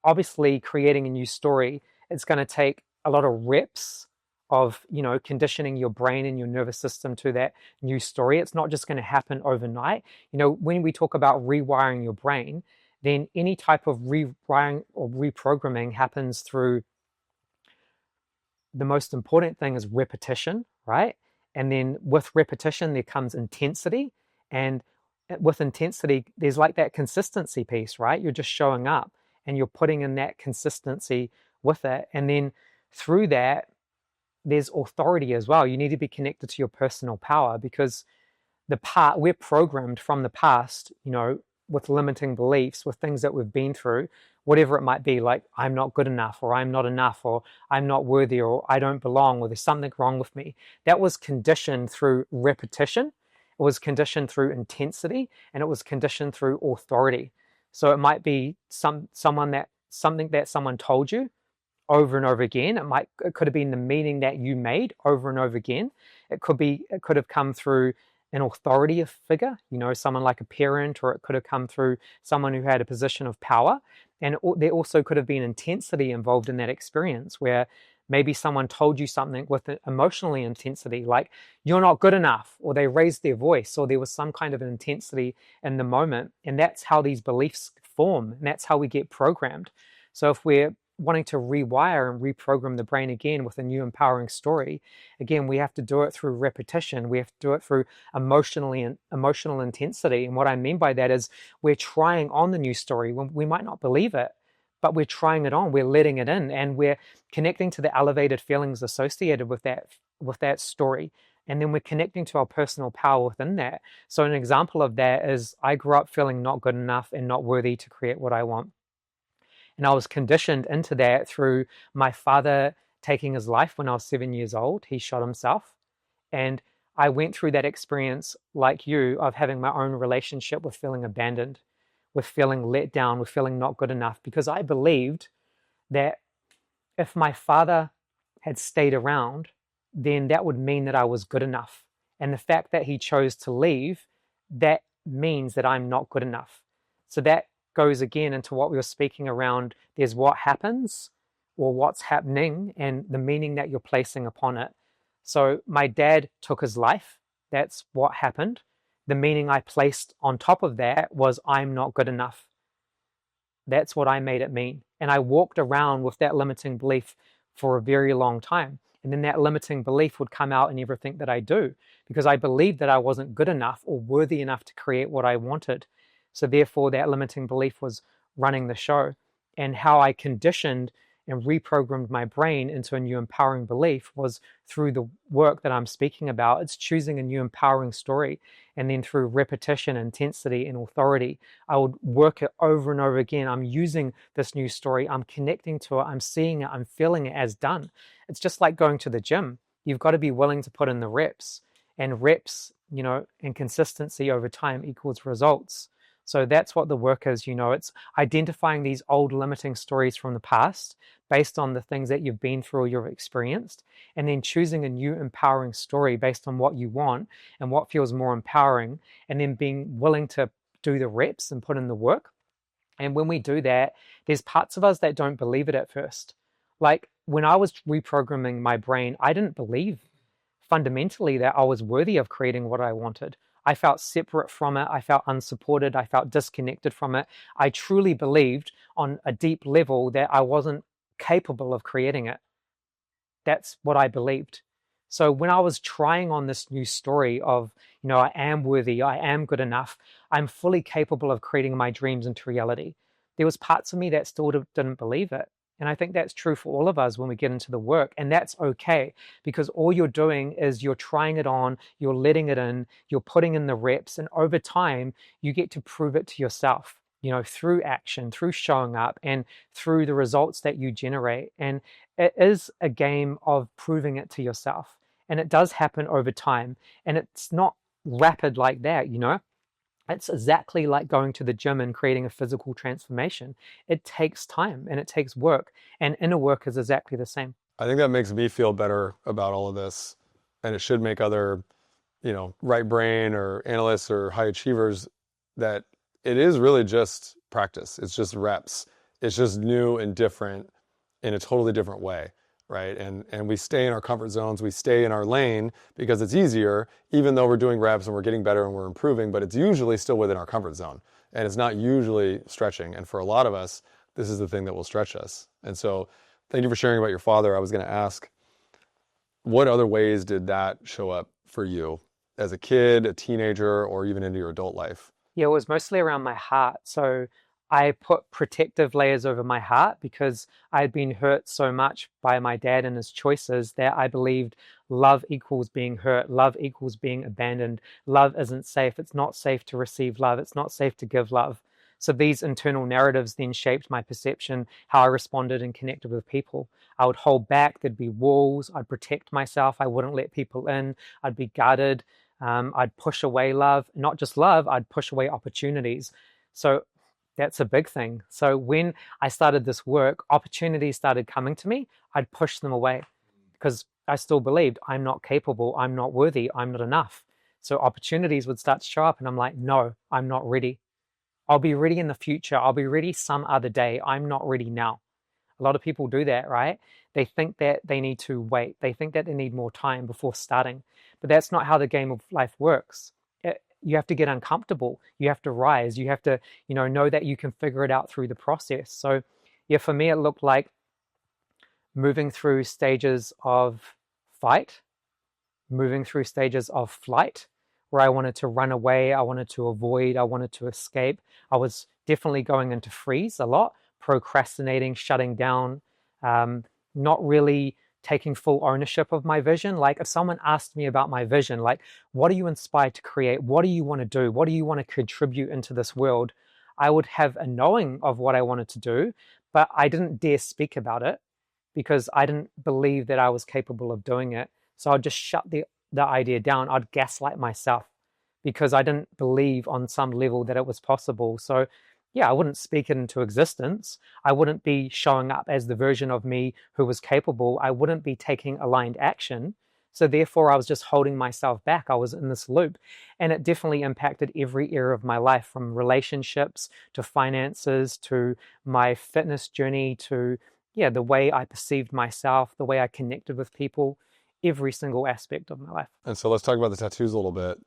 B: obviously creating a new story, it's going to take a lot of reps of, you know, conditioning your brain and your nervous system to that new story. It's not just going to happen overnight. You know, when we talk about rewiring your brain, then any type of rewiring or reprogramming happens through, the most important thing is repetition, right? And then with repetition, there comes intensity. And with intensity, there's like that consistency piece, right? You're just showing up and you're putting in that consistency with it. And then through that, there's authority as well. You need to be connected to your personal power, because we're programmed from the past, you know, with limiting beliefs, with things that we've been through, whatever it might be, like I'm not good enough, or I'm not enough, or I'm not worthy, or I don't belong, or there's something wrong with me. That was conditioned through repetition. It was conditioned through intensity, and it was conditioned through authority. So it might be something that someone told you over and over again. It could have been the meaning that you made over and over again. It could have come through an authority figure, someone like a parent, or it could have come through someone who had a position of power. And there also could have been intensity involved in that experience, where maybe someone told you something with emotionally intensity, like you're not good enough, or they raised their voice, or there was some kind of an intensity in the moment. And that's how these beliefs form, and that's how we get programmed. So if we're wanting to rewire and reprogram the brain again with a new empowering story, again, we have to do it through repetition. We have to do it through emotional intensity. And what I mean by that is we're trying on the new story when we might not believe it, but we're trying it on, we're letting it in, and we're connecting to the elevated feelings associated with that story. And then we're connecting to our personal power within that. So an example of that is I grew up feeling not good enough and not worthy to create what I want. And I was conditioned into that through my father taking his life when I was 7 years old. He shot himself. And I went through that experience, like you, of having my own relationship with feeling abandoned, with feeling let down, with feeling not good enough, because I believed that if my father had stayed around, then that would mean that I was good enough. And the fact that he chose to leave, that means that I'm not good enough. So that goes again into what we were speaking around. There's what happens, or what's happening, and the meaning that you're placing upon it. So my dad took his life. That's what happened. The meaning I placed on top of that was I'm not good enough. That's what I made it mean. And I walked around with that limiting belief for a very long time. And then that limiting belief would come out in everything that I do, because I believed that I wasn't good enough or worthy enough to create what I wanted. So therefore, that limiting belief was running the show. And how I conditioned and reprogrammed my brain into a new empowering belief was through the work that I'm speaking about. It's choosing a new empowering story. And then through repetition, intensity, and authority, I would work it over and over again. I'm using this new story. I'm connecting to it. I'm seeing it. I'm feeling it as done. It's just like going to the gym. You've got to be willing to put in the reps. And reps, and consistency over time equals results. So that's what the work is. It's identifying these old limiting stories from the past based on the things that you've been through or you've experienced, and then choosing a new empowering story based on what you want and what feels more empowering, and then being willing to do the reps and put in the work. And when we do that, there's parts of us that don't believe it at first. Like when I was reprogramming my brain, I didn't believe fundamentally that I was worthy of creating what I wanted. I felt separate from it. I felt unsupported. I felt disconnected from it. I truly believed on a deep level that I wasn't capable of creating it. That's what I believed. So when I was trying on this new story of, I am worthy, I am good enough, I'm fully capable of creating my dreams into reality, there was parts of me that still didn't believe it. And I think that's true for all of us when we get into the work. And that's okay, because all you're doing is you're trying it on, you're letting it in, you're putting in the reps. And over time, you get to prove it to yourself, through action, through showing up, and through the results that you generate. And it is a game of proving it to yourself. And it does happen over time. And it's not rapid like that, It's exactly like going to the gym and creating a physical transformation. It takes time and it takes work, and inner work is exactly the same.
A: I think that makes me feel better about all of this, and it should make other, right brain or analysts or high achievers, that it is really just practice. It's just reps. It's just new and different in a totally different way, right? And we stay in our comfort zones. We stay in our lane because it's easier, even though we're doing reps and we're getting better and we're improving, but it's usually still within our comfort zone. And it's not usually stretching. And for a lot of us, this is the thing that will stretch us. And so thank you for sharing about your father. I was going to ask, what other ways did that show up for you as a kid, a teenager, or even into your adult life?
B: Yeah, it was mostly around my heart. So I put protective layers over my heart because I had been hurt so much by my dad and his choices that I believed love equals being hurt, love equals being abandoned, love isn't safe, it's not safe to receive love, it's not safe to give love. So these internal narratives then shaped my perception, how I responded and connected with people. I would hold back, there'd be walls, I'd protect myself, I wouldn't let people in, I'd be guarded, I'd push away love, not just love, I'd push away opportunities. So that's a big thing. So when I started this work, opportunities started coming to me. I'd push them away because I still believed I'm not capable, I'm not worthy, I'm not enough. So opportunities would start to show up and I'm like, no, I'm not ready. I'll be ready in the future. I'll be ready some other day. I'm not ready now. A lot of people do that, right? They think that they need to wait. They think that they need more time before starting. But that's not how the game of life works. You have to get uncomfortable. You have to rise. You have to, know that you can figure it out through the process. So, yeah, for me, it looked like moving through stages of fight, moving through stages of flight, where I wanted to run away, I wanted to avoid, I wanted to escape. I was definitely going into freeze a lot, procrastinating, shutting down, not really taking full ownership of my vision. Like if someone asked me about my vision, like, what are you inspired to create? What do you want to do? What do you want to contribute into this world? I would have a knowing of what I wanted to do, but I didn't dare speak about it because I didn't believe that I was capable of doing it. So I'd just shut the idea down. I'd gaslight myself because I didn't believe on some level that it was possible. So yeah, I wouldn't speak it into existence. I wouldn't be showing up as the version of me who was capable. I wouldn't be taking aligned action. So therefore, I was just holding myself back. I was in this loop. And it definitely impacted every area of my life, from relationships to finances to my fitness journey to, yeah, the way I perceived myself, the way I connected with people, every single aspect of my life.
A: And so let's talk about the tattoos a little bit,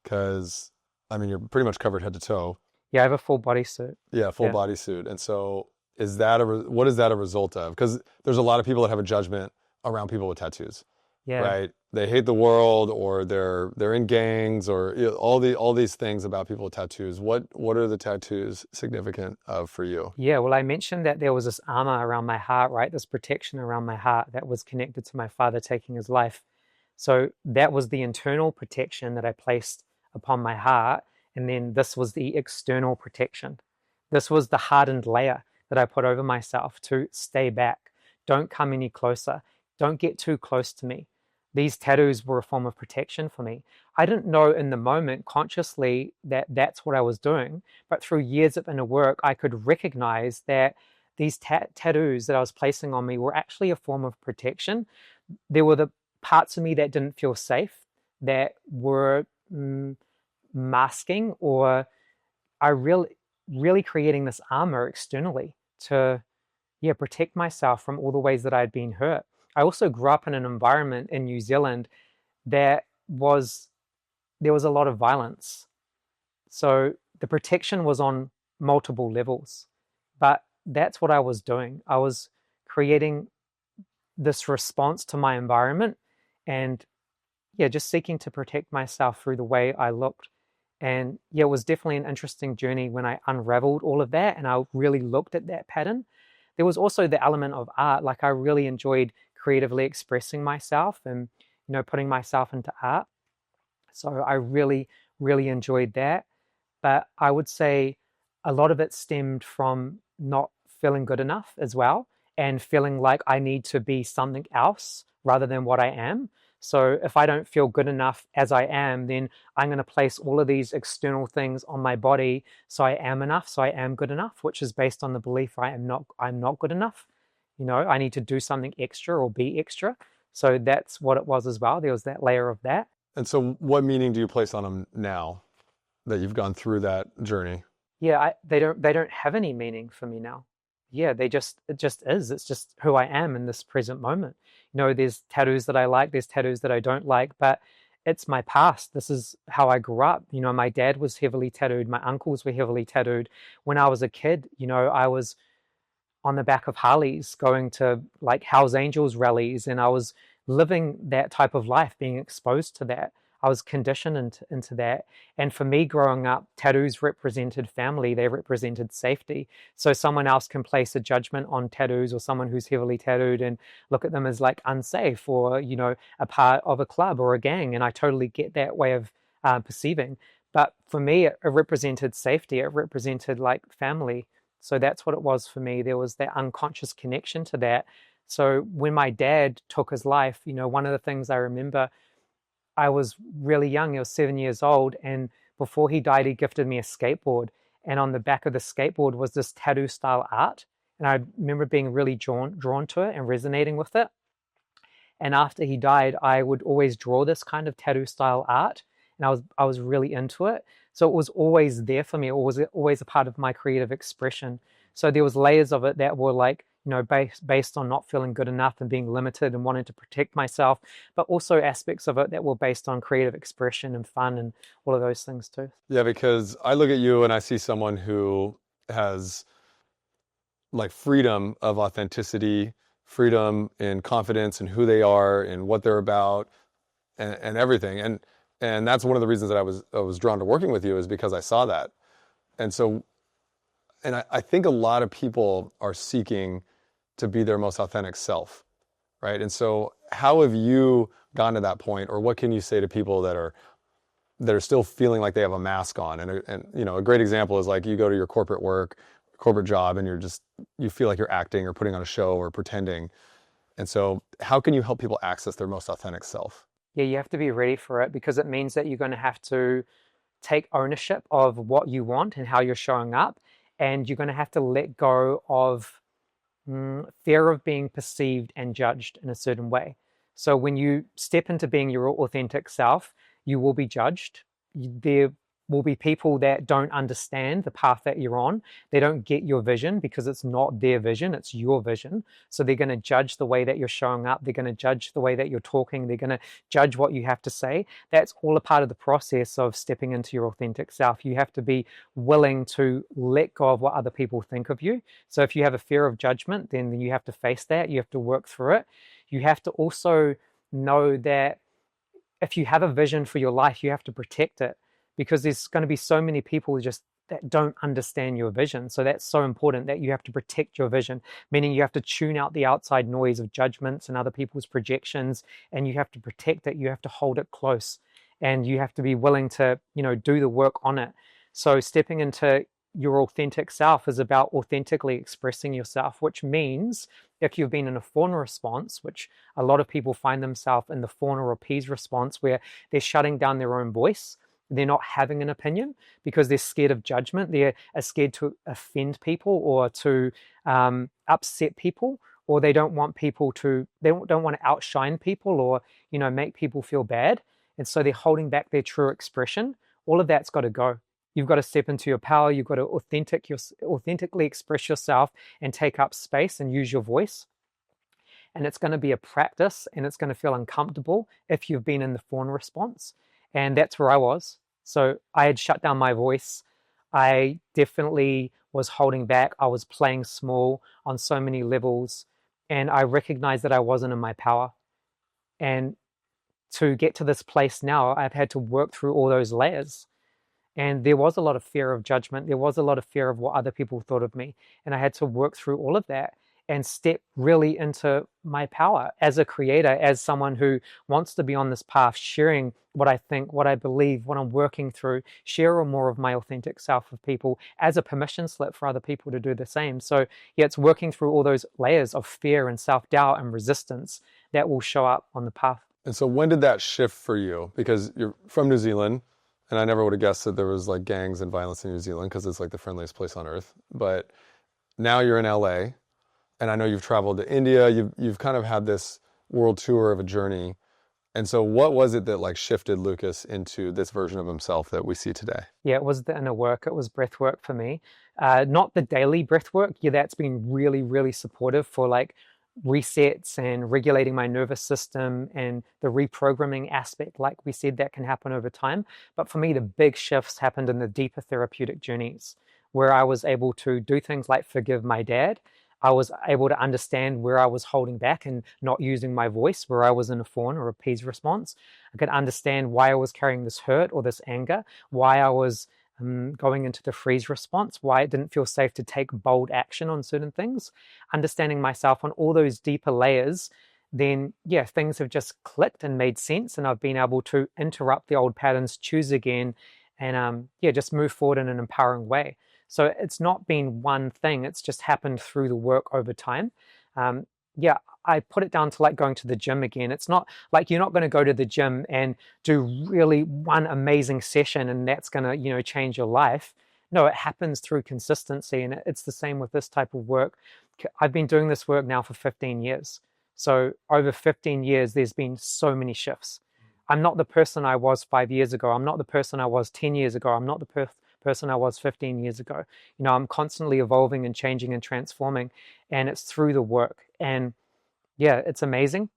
A: because I mean, you're pretty much covered head to toe.
B: Yeah, I have a full bodysuit.
A: Yeah, full
B: Yeah.
A: bodysuit. And so is that what is that a result of? Because there's a lot of people that have a judgment around people with tattoos,
B: Yeah.
A: right? They hate the world, or they're in gangs, or all these things about people with tattoos. What are the tattoos significant of for you?
B: Yeah, well, I mentioned that there was this armor around my heart, right? This protection around my heart that was connected to my father taking his life. So that was the internal protection that I placed upon my heart. And then this was the external protection. This was the hardened layer that I put over myself to stay back. Don't come any closer. Don't get too close to me. These tattoos were a form of protection for me. I didn't know in the moment consciously that that's what I was doing, but through years of inner work, I could recognize that these tattoos that I was placing on me were actually a form of protection. There were the parts of me that didn't feel safe, that were masking, or I really creating this armor externally to, yeah, protect myself from all the ways that I had been hurt. I also grew up in an environment in New Zealand that was there was a lot of violence. So the protection was on multiple levels. But that's what I was doing. I was creating this response to my environment and, yeah, just seeking to protect myself through the way I looked. And yeah, it was definitely an interesting journey when I unraveled all of that and I really looked at that pattern. There was also the element of art. Like I really enjoyed creatively expressing myself and, putting myself into art. So I really, really enjoyed that. But I would say a lot of it stemmed from not feeling good enough as well and feeling like I need to be something else rather than what I am. So if I don't feel good enough as I am, then I'm going to place all of these external things on my body so I am enough, so I am good enough, which is based on the belief I'm not good enough. I need to do something extra or be extra. So that's what it was as well. There was that layer of that.
A: And so what meaning do you place on them now that you've gone through that journey?
B: Yeah, they don't have any meaning for me now. Yeah, it just is. It's just who I am in this present moment. There's tattoos that I like, there's tattoos that I don't like, but it's my past. This is how I grew up. My dad was heavily tattooed, my uncles were heavily tattooed. When I was a kid, I was on the back of Harleys going to like Hells Angels rallies, and I was living that type of life, being exposed to that. I was conditioned into that. And for me, growing up, tattoos represented family, they represented safety. So someone else can place a judgment on tattoos, or someone who's heavily tattooed, and look at them as like unsafe, or, you know, a part of a club or a gang. And I totally get that way of perceiving. But for me, it represented safety, it represented like family. So that's what it was for me. There was that unconscious connection to that. So when my dad took his life, you know, one of the things I remember, I was really young, I was 7 years old, and before he died, he gifted me a skateboard. And on the back of the skateboard was this tattoo style art. And I remember being really drawn to it and resonating with it. And after he died, I would always draw this kind of tattoo style art, and I was really into it. So it was always there for me. It was always a part of my creative expression. So there was layers of it that were like, you know, based on not feeling good enough and being limited and wanting to protect myself, but also aspects of it that were based on creative expression and fun and all of those things too.
A: Yeah, because I look at you and I see someone who has like freedom of authenticity, freedom and confidence in who they are and what they're about, and everything. And that's one of the reasons that I was drawn to working with you, is because I saw that. And so, and I think a lot of people are seeking to be their most authentic self, right? And so how have you gotten to that point, or what can you say to people that are still feeling like they have a mask on? And you know, a great example is like you go to your corporate job, and you feel like you're acting or putting on a show or pretending. And so how can you help people access their most authentic self?
B: Yeah, you have to be ready for it, because it means that you're going to have to take ownership of what you want and how you're showing up. And you're going to have to let go of fear of being perceived and judged in a certain way. So when you step into being your authentic self, you will be judged. There will be people that don't understand the path that you're on. They don't get your vision because it's not their vision, it's your vision. So they're going to judge the way that you're showing up. They're going to judge the way that you're talking. They're going to judge what you have to say. That's all a part of the process of stepping into your authentic self. You have to be willing to let go of what other people think of you. So if you have a fear of judgment, then you have to face that. You have to work through it. You have to also know that if you have a vision for your life, you have to protect it, because there's going to be so many people just that don't understand your vision. So that's so important, that you have to protect your vision, meaning you have to tune out the outside noise of judgments and other people's projections, and you have to protect it. You have to hold it close, and you have to be willing to, you know, do the work on it. So stepping into your authentic self is about authentically expressing yourself, which means if you've been in a fawn response, which a lot of people find themselves in the fawn or appease response, where they're shutting down their own voice, they're not having an opinion because they're scared of judgment. They're scared to offend people or to upset people, or they don't want don't want to outshine people, or, you know, make people feel bad. And so they're holding back their true expression. All of that's got to go. You've got to step into your power. You've got to authentically express yourself and take up space and use your voice. And it's going to be a practice, and it's going to feel uncomfortable if you've been in the fawn response. And that's where I was. So I had shut down my voice. I definitely was holding back. I was playing small on so many levels. And I recognized that I wasn't in my power. And to get to this place now, I've had to work through all those layers. And there was a lot of fear of judgment. There was a lot of fear of what other people thought of me. And I had to work through all of that and step really into my power as a creator, as someone who wants to be on this path, sharing what I think, what I believe, what I'm working through, share more of my authentic self with people as a permission slip for other people to do the same. So yeah, it's working through all those layers of fear and self-doubt and resistance that will show up on the path.
A: And so when did that shift for you? Because you're from New Zealand, and I never would have guessed that there was like gangs and violence in New Zealand, because it's like the friendliest place on earth. But now you're in LA, and I know you've traveled to India. You've kind of had this world tour of a journey. And so what was it that like shifted Lukis into this version of himself that we see today?
B: Yeah, it was the inner work. It was breath work for me. Not the daily breath work. Yeah, that's been really, really supportive for like resets and regulating my nervous system and the reprogramming aspect, like we said, that can happen over time. But for me, the big shifts happened in the deeper therapeutic journeys, where I was able to do things like forgive my dad. I was able to understand where I was holding back and not using my voice, where I was in a fawn or appease response. I could understand why I was carrying this hurt or this anger, why I was going into the freeze response, why it didn't feel safe to take bold action on certain things. Understanding myself on all those deeper layers, then yeah, things have just clicked and made sense, and I've been able to interrupt the old patterns, choose again, and yeah, just move forward in an empowering way. So it's not been one thing, it's just happened through the work over time. Um, yeah, I put it down to like going to the gym again. It's not like you're not going to go to the gym and do really one amazing session and that's going to, change your life. No, it happens through consistency, and it's the same with this type of work. I've been doing this work now for 15 years. So over 15 years, there's been so many shifts. I'm not the person I was 5 years ago. I'm not the person I was 10 years ago. I'm not the person I was 15 years ago. I'm constantly evolving and changing and transforming, and it's through the work. And yeah, it's amazing.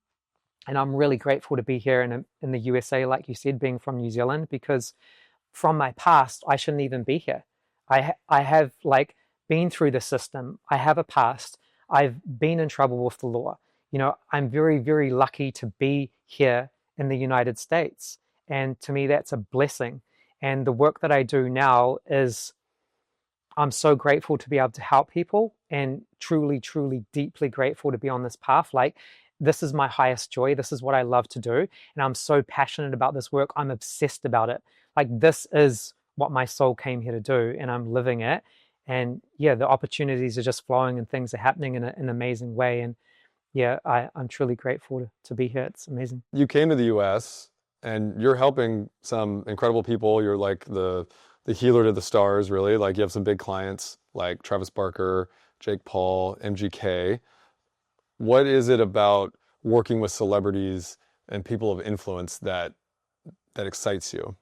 B: And I'm really grateful to be here in the USA, like you said, being from New Zealand, because from my past, I shouldn't even be here. I have like been through the system. I have a past. I've been in trouble with the law. I'm very, very lucky to be here in the United States. And to me, that's a blessing. And the work that I do now is, I'm so grateful to be able to help people, and truly, truly, deeply grateful to be on this path. Like, this is my highest joy. This is what I love to do. And I'm so passionate about this work. I'm obsessed about it. Like, this is what my soul came here to do, and I'm living it. And yeah, the opportunities are just flowing and things are happening in an amazing way. And yeah, I'm truly grateful to be here. It's amazing.
A: You came to the US and you're helping some incredible people. You're like the healer to the stars, really. Like, you have some big clients like Travis Barker, Jake Paul, MGK. What is it about working with celebrities and people of influence that excites you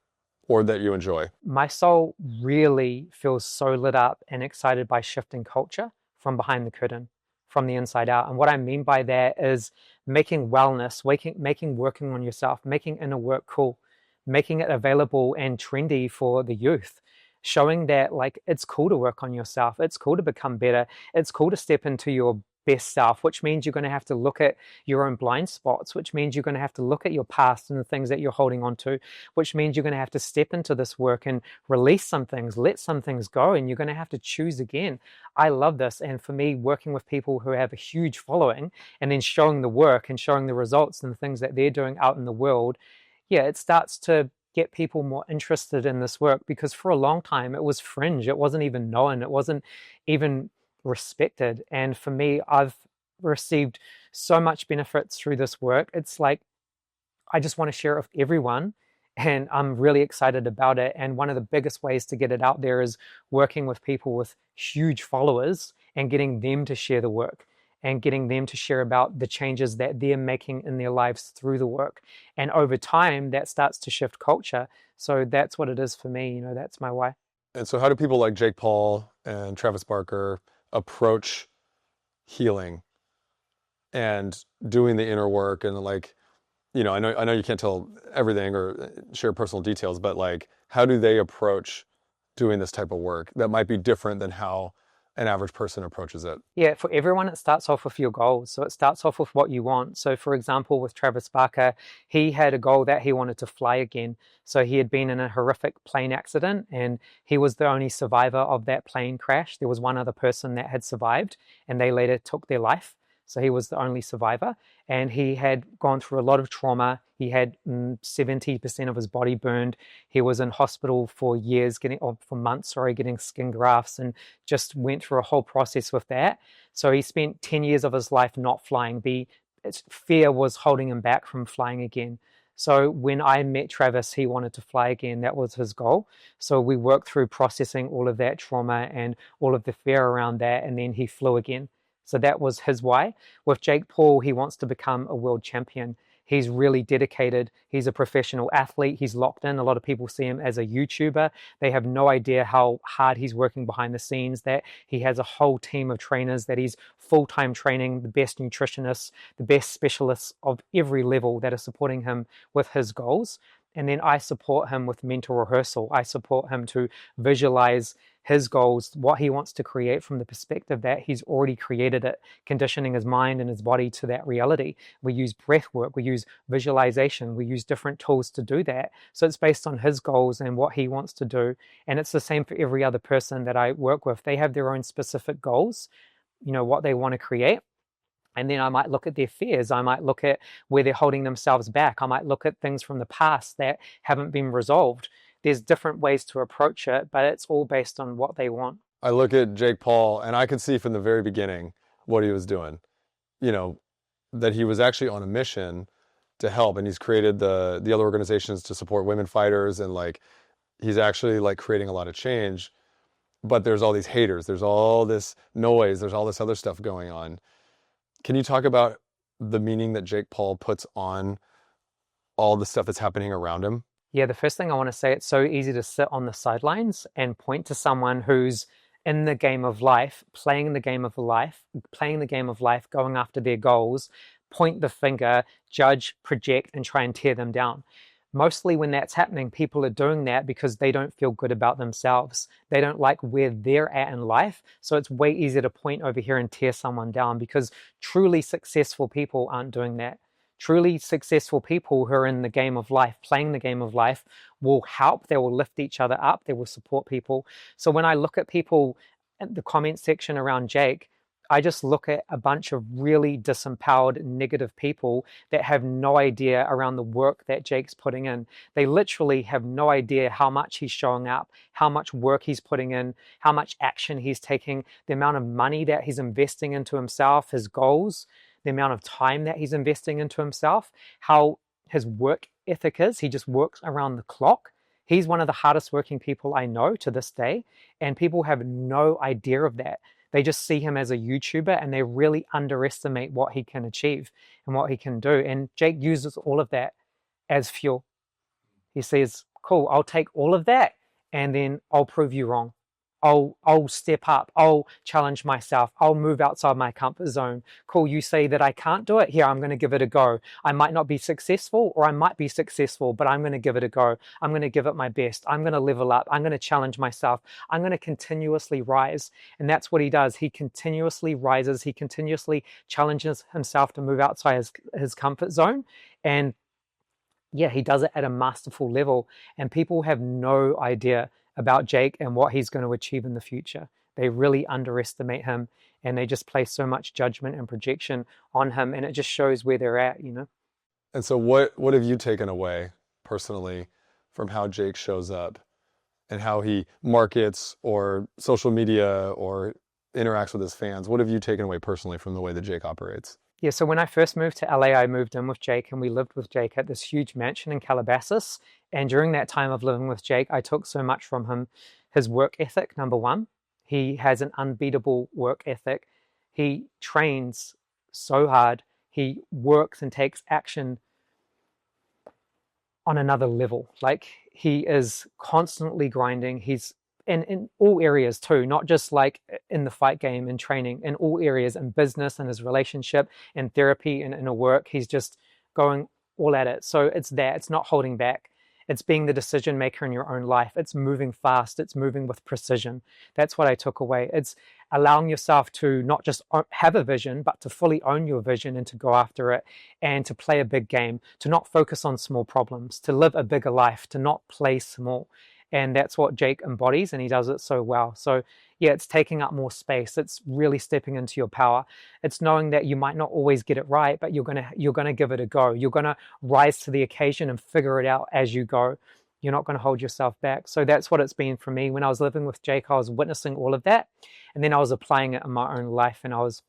A: or that you enjoy?
B: My soul really feels so lit up and excited by shifting culture from behind the curtain, from the inside out. And what I mean by that is making wellness, making working on yourself, making inner work cool, making it available and trendy for the youth, showing that like it's cool to work on yourself, it's cool to become better, it's cool to step into your best self, which means you're going to have to look at your own blind spots, which means you're going to have to look at your past and the things that you're holding on to, which means you're going to have to step into this work and release some things, let some things go, and you're going to have to choose again. I love this. And for me, working with people who have a huge following and then showing the work and showing the results and the things that they're doing out in the world, yeah, it starts to get people more interested in this work, because for a long time it was fringe. It wasn't even known. It wasn't even respected. And for me, I've received so much benefits through this work. It's like, I just want to share it with everyone, and I'm really excited about it. And one of the biggest ways to get it out there is working with people with huge followers and getting them to share the work and getting them to share about the changes that they're making in their lives through the work. And over time, that starts to shift culture. So that's what it is for me. That's my why.
A: And so how do people like Jake Paul and Travis Barker approach healing and doing the inner work? And like, I know you can't tell everything or share personal details, but like, how do they approach doing this type of work that might be different than how an average person approaches it?
B: Yeah, for everyone, it starts off with your goals. So it starts off with what you want. So for example, with Travis Barker, he had a goal that he wanted to fly again. So he had been in a horrific plane accident, and he was the only survivor of that plane crash. There was one other person that had survived, and they later took their life. So he was the only survivor, and he had gone through a lot of trauma. He had 70% of his body burned. He was in hospital for years, for months, getting skin grafts, and just went through a whole process with that. So he spent 10 years of his life not flying. Fear was holding him back from flying again. So when I met Travis, he wanted to fly again. That was his goal. So we worked through processing all of that trauma and all of the fear around that, and then he flew again. So that was his why. With Jake Paul, he wants to become a world champion. He's really dedicated. He's a professional athlete. He's locked in. A lot of people see him as a YouTuber. They have no idea how hard he's working behind the scenes, that he has a whole team of trainers, that he's full-time training the best nutritionists, the best specialists of every level that are supporting him with his goals. And then I support him with mental rehearsal. I support him to visualize his goals, what he wants to create from the perspective that he's already created it, conditioning his mind and his body to that reality. We use breath work, we use visualization, we use different tools to do that. So it's based on his goals and what he wants to do. And it's the same for every other person that I work with. They have their own specific goals, what they want to create. And then I might look at their fears. I might look at where they're holding themselves back. I might look at things from the past that haven't been resolved. There's different ways to approach it, but it's all based on what they want.
A: I look at Jake Paul, and I could see from the very beginning what he was doing, that he was actually on a mission to help, and he's created the other organizations to support women fighters, and he's actually creating a lot of change. But there's all these haters, there's all this noise, there's all this other stuff going on. Can you talk about the meaning that Jake Paul puts on all the stuff that's happening around him?
B: Yeah, the first thing I want to say, it's so easy to sit on the sidelines and point to someone who's in the game of life, playing the game of life, going after their goals, point the finger, judge, project, and try and tear them down. Mostly when that's happening, people are doing that because they don't feel good about themselves. They don't like where they're at in life. So it's way easier to point over here and tear someone down, because truly successful people aren't doing that. Truly successful people who are in the game of life, playing the game of life, will help. They will lift each other up. They will support people. So when I look at people in the comment section around Jake, I just look at a bunch of really disempowered, negative people that have no idea around the work that Jake's putting in. They literally have no idea how much he's showing up, how much work he's putting in, how much action he's taking, the amount of money that he's investing into himself, his goals, the amount of time that he's investing into himself, how his work ethic is. He just works around the clock. He's one of the hardest working people I know to this day, and people have no idea of that. They just see him as a YouTuber, and they really underestimate what he can achieve and what he can do. And Jake uses all of that as fuel. He says, cool, I'll take all of that, and then I'll prove you wrong. I'll step up. I'll challenge myself. I'll move outside my comfort zone. Cool, you say that I can't do it. Here, I'm going to give it a go. I might not be successful, or I might be successful, but I'm going to give it a go. I'm going to give it my best. I'm going to level up. I'm going to challenge myself. I'm going to continuously rise. And that's what he does. He continuously rises. He continuously challenges himself to move outside his comfort zone. And yeah, he does it at a masterful level. And people have no idea about Jake and what he's going to achieve in the future. They really underestimate him, and they just place so much judgment and projection on him, and it just shows where they're at,
A: And so what have you taken away personally from how Jake shows up and how he markets or social media or interacts with his fans? What have you taken away personally from the way that Jake operates?
B: Yeah, so when I first moved to LA, I moved in with Jake, and we lived with Jake at this huge mansion in Calabasas. And during that time of living with Jake, I took so much from him. His work ethic, number one. He has an unbeatable work ethic. He trains so hard. He works and takes action on another level. He is constantly grinding. He's in all areas too, not just in the fight game and training, in all areas, in business and his relationship and therapy and inner work. He's just going all at it. So it's not holding back. It's being the decision maker in your own life. It's moving fast. It's moving with precision. That's what I took away. It's allowing yourself to not just have a vision, but to fully own your vision and to go after it, and to play a big game, to not focus on small problems, to live a bigger life, to not play small. And that's what Jake embodies, and he does it so well. So yeah, it's taking up more space. It's really stepping into your power. It's knowing that you might not always get it right, but you're gonna give it a go. You're gonna rise to the occasion and figure it out as you go. You're not gonna hold yourself back. So that's what it's been for me. When I was living with Jake, I was witnessing all of that, and then I was applying it in my own life, and I was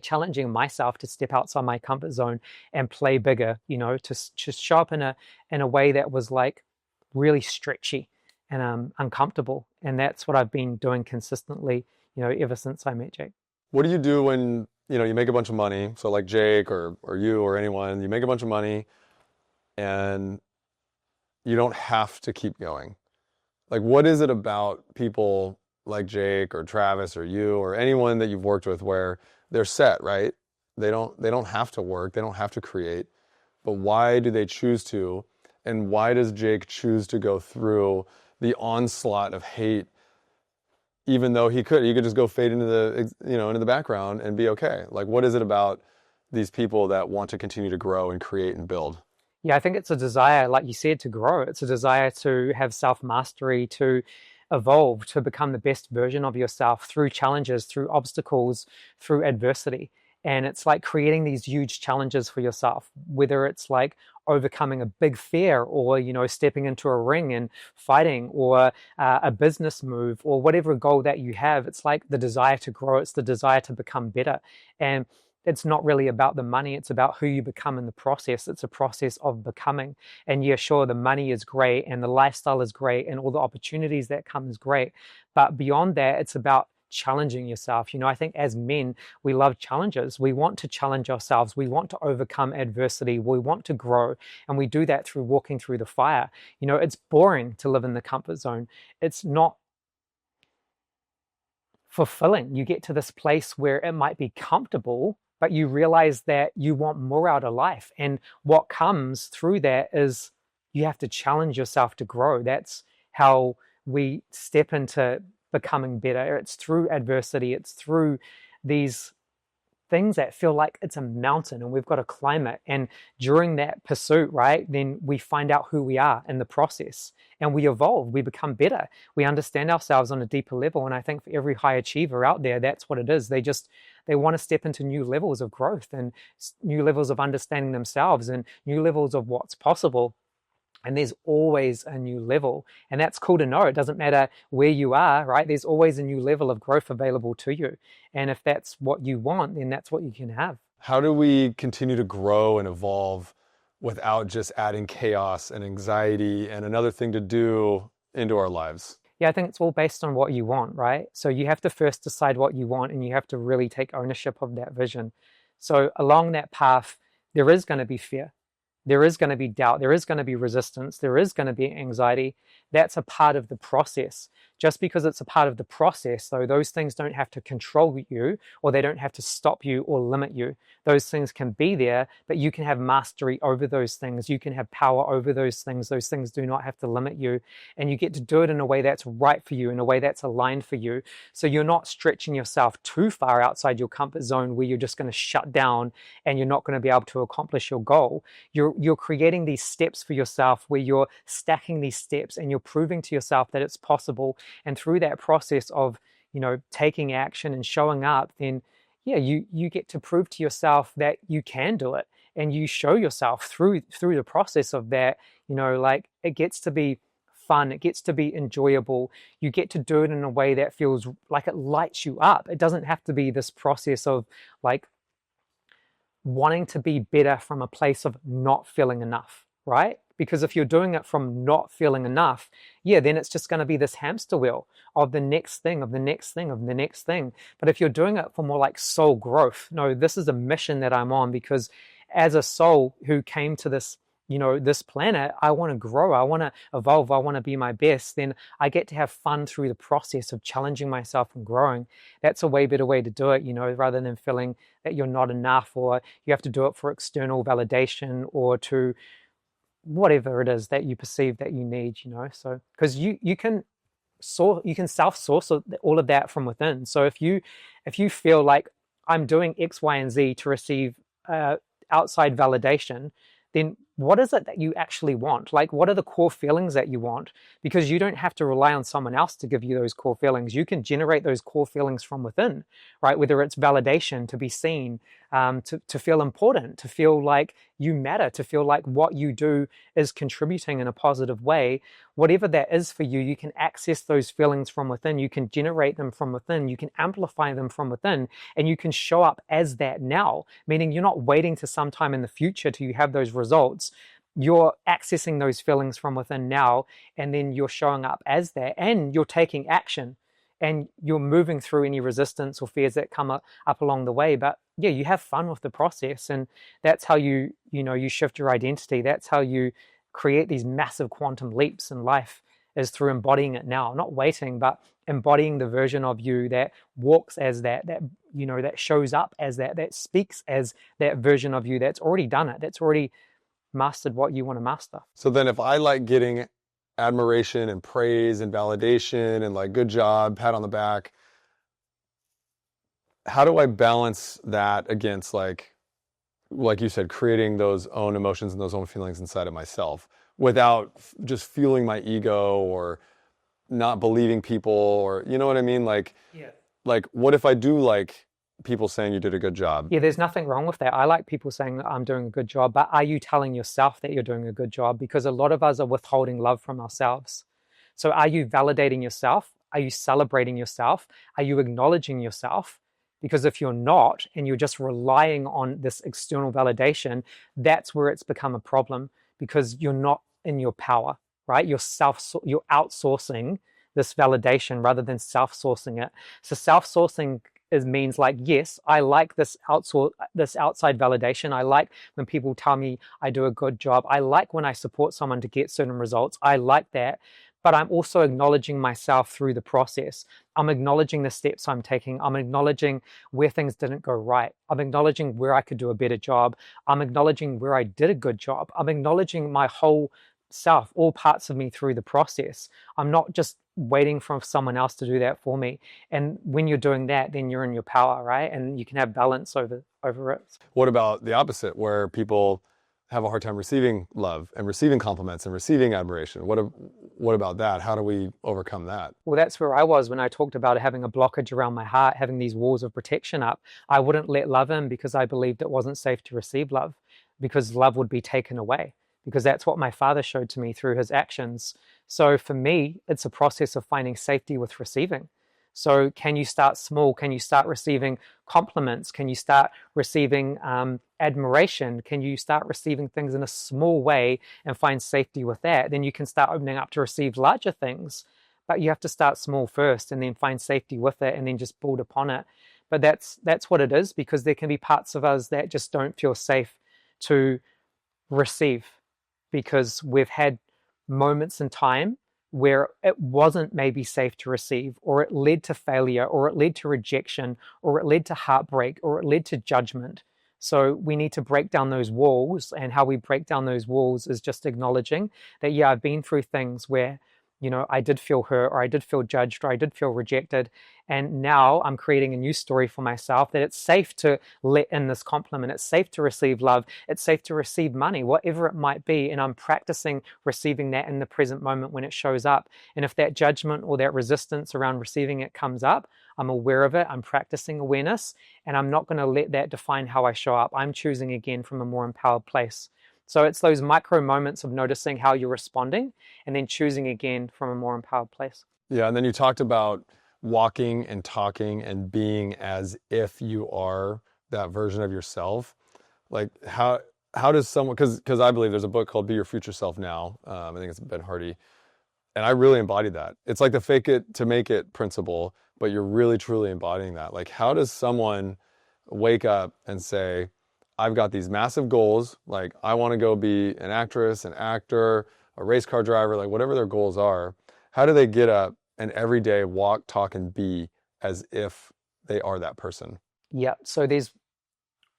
B: challenging myself to step outside my comfort zone and play bigger. To show up in a way that was really stretchy and uncomfortable. And that's what I've been doing consistently, ever since I met Jake.
A: What do you do when, you make a bunch of money? So like Jake or you or anyone, you make a bunch of money and you don't have to keep going. What is it about people like Jake or Travis or you or anyone that you've worked with where they're set, right? They don't have to work. They don't have to create. But why do they choose to? And why does Jake choose to go through the onslaught of hate even though he could just go fade into the background and be okay. Like, what is it about these people that want to continue to grow and create and build?
B: Yeah, I think it's a desire, like you said, to grow. It's a desire to have self-mastery, to evolve, to become the best version of yourself through challenges, through obstacles, through adversity. And it's like creating these huge challenges for yourself, whether it's like overcoming a big fear or, stepping into a ring and fighting, or a business move, or whatever goal that you have. It's like the desire to grow. It's the desire to become better. And it's not really about the money. It's about who you become in the process. It's a process of becoming. And yeah, sure, the money is great and the lifestyle is great and all the opportunities that come is great. But beyond that, it's about challenging yourself. I think as men, we love challenges. We want to challenge ourselves. We want to overcome adversity. We want to grow. And we do that through walking through the fire. It's boring to live in the comfort zone. It's not fulfilling. You get to this place where it might be comfortable, but you realize that you want more out of life. And what comes through that is you have to challenge yourself to grow. That's how we step into becoming better. It's through adversity. It's through these things that feel like it's a mountain and we've got to climb it. And during that pursuit, right, then we find out who we are in the process and we evolve, we become better. We understand ourselves on a deeper level. And I think for every high achiever out there, that's what it is. They want to step into new levels of growth and new levels of understanding themselves and new levels of what's possible. And there's always a new level. And that's cool to know. It doesn't matter where you are, right? There's always a new level of growth available to you. And if that's what you want, then that's what you can have.
A: How do we continue to grow and evolve without just adding chaos and anxiety and another thing to do into our lives?
B: Yeah, I think it's all based on what you want, right? So you have to first decide what you want and you have to really take ownership of that vision. So along that path, there is going to be fear. There is going to be doubt. There is going to be resistance. There is going to be anxiety. That's a part of the process. Just because it's a part of the process, though, those things don't have to control you, or they don't have to stop you or limit you. Those things can be there, but you can have mastery over those things. You can have power over those things. Those things do not have to limit you. And you get to do it in a way that's right for you, in a way that's aligned for you. So you're not stretching yourself too far outside your comfort zone where you're just going to shut down and you're not going to be able to accomplish your goal. You're creating these steps for yourself where you're stacking these steps and you're proving to yourself that it's possible. And through that process of, taking action and showing up, then yeah, you get to prove to yourself that you can do it. And you show yourself through the process of that, like it gets to be fun, it gets to be enjoyable. You get to do it in a way that feels like it lights you up. It doesn't have to be this process of like wanting to be better from a place of not feeling enough, right? Because if you're doing it from not feeling enough, yeah, then it's just going to be this hamster wheel of the next thing, of the next thing, of the next thing. But if you're doing it for more like soul growth, no, this is a mission that I'm on, because as a soul who came to this, this planet, I want to grow, I want to evolve, I want to be my best, then I get to have fun through the process of challenging myself and growing. That's a way better way to do it, rather than feeling that you're not enough, or you have to do it for external validation, or to whatever it is that you perceive that you need, so because you can self-source all of that from within. So if you feel like I'm doing X, Y, and Z to receive outside validation, then what is it that you actually want? Like, what are the core feelings that you want? Because you don't have to rely on someone else to give you those core feelings. You can generate those core feelings from within, right? Whether it's validation, to be seen, to feel important, to feel like you matter, to feel like what you do is contributing in a positive way. Whatever that is for you, you can access those feelings from within. You can generate them from within. You can amplify them from within, and you can show up as that now, meaning you're not waiting to sometime in the future till you have those results. You're accessing those feelings from within now, and then you're showing up as that, and you're taking action, and you're moving through any resistance or fears that come up along the way. But yeah, you have fun with the process, and that's how you shift your identity. That's how you create these massive quantum leaps in life, is through embodying it now, not waiting, but embodying the version of you that walks as that shows up as that speaks as that version of you that's already done it, that's already mastered what you want to master.
A: So then if I like getting admiration and praise and validation and like good job, pat on the back. How do I balance that against like you said, creating those own emotions and those own feelings inside of myself without just fueling my ego or not believing people, or you know what I mean?
B: Yeah.
A: Like what if I do like people saying you did a good job?
B: Yeah, there's nothing wrong with that. I like people saying I'm doing a good job, but are you telling yourself that you're doing a good job? Because a lot of us are withholding love from ourselves. So are you validating yourself? Are you celebrating yourself? Are you acknowledging yourself? Because if you're not, and you're just relying on this external validation, that's where it's become a problem, because you're not in your power, right? You're outsourcing this validation rather than self-sourcing it. So self-sourcing means like, yes, I like this outside validation. I like when people tell me I do a good job. I like when I support someone to get certain results. I like that. But I'm also acknowledging myself through the process. I'm acknowledging the steps I'm taking. I'm acknowledging where things didn't go right. I'm acknowledging where I could do a better job. I'm acknowledging where I did a good job. I'm acknowledging my whole self, all parts of me through the process. I'm not just waiting for someone else to do that for me. And when you're doing that, then you're in your power, right? And you can have balance over it.
A: What about the opposite, where people have a hard time receiving love and receiving compliments and receiving admiration? What about that? How do we overcome that?
B: Well, that's where I was when I talked about having a blockage around my heart, having these walls of protection up. I wouldn't let love in because I believed it wasn't safe to receive love, because love would be taken away, because that's what my father showed to me through his actions. So for me, it's a process of finding safety with receiving. So can you start small? Can you start receiving compliments? Can you start receiving admiration? Can you start receiving things in a small way and find safety with that? Then you can start opening up to receive larger things. But you have to start small first and then find safety with it and then just build upon it. But that's what it is, because there can be parts of us that just don't feel safe to receive, because we've had moments in time where it wasn't maybe safe to receive, or it led to failure, or it led to rejection, or it led to heartbreak, or it led to judgment. So we need to break down those walls, and how we break down those walls is just acknowledging that, yeah, I've been through things where, I did feel hurt, or I did feel judged, or I did feel rejected. And now I'm creating a new story for myself, that it's safe to let in this compliment. It's safe to receive love. It's safe to receive money, whatever it might be. And I'm practicing receiving that in the present moment when it shows up. And if that judgment or that resistance around receiving it comes up, I'm aware of it. I'm practicing awareness, and I'm not going to let that define how I show up. I'm choosing again from a more empowered place. So it's those micro moments of noticing how you're responding and then choosing again from a more empowered place.
A: Yeah, and then you talked about walking and talking and being as if you are that version of yourself. Like how does someone, because I believe there's a book called Be Your Future Self Now. I think it's Ben Hardy. And I really embodied that. It's like the fake it to make it principle, but you're really truly embodying that. Like how does someone wake up and say, I've got these massive goals, like I want to go be an actress, an actor, a race car driver, like whatever their goals are. How do they get up and every day walk, talk, and be as if they are that person?
B: Yeah. So there's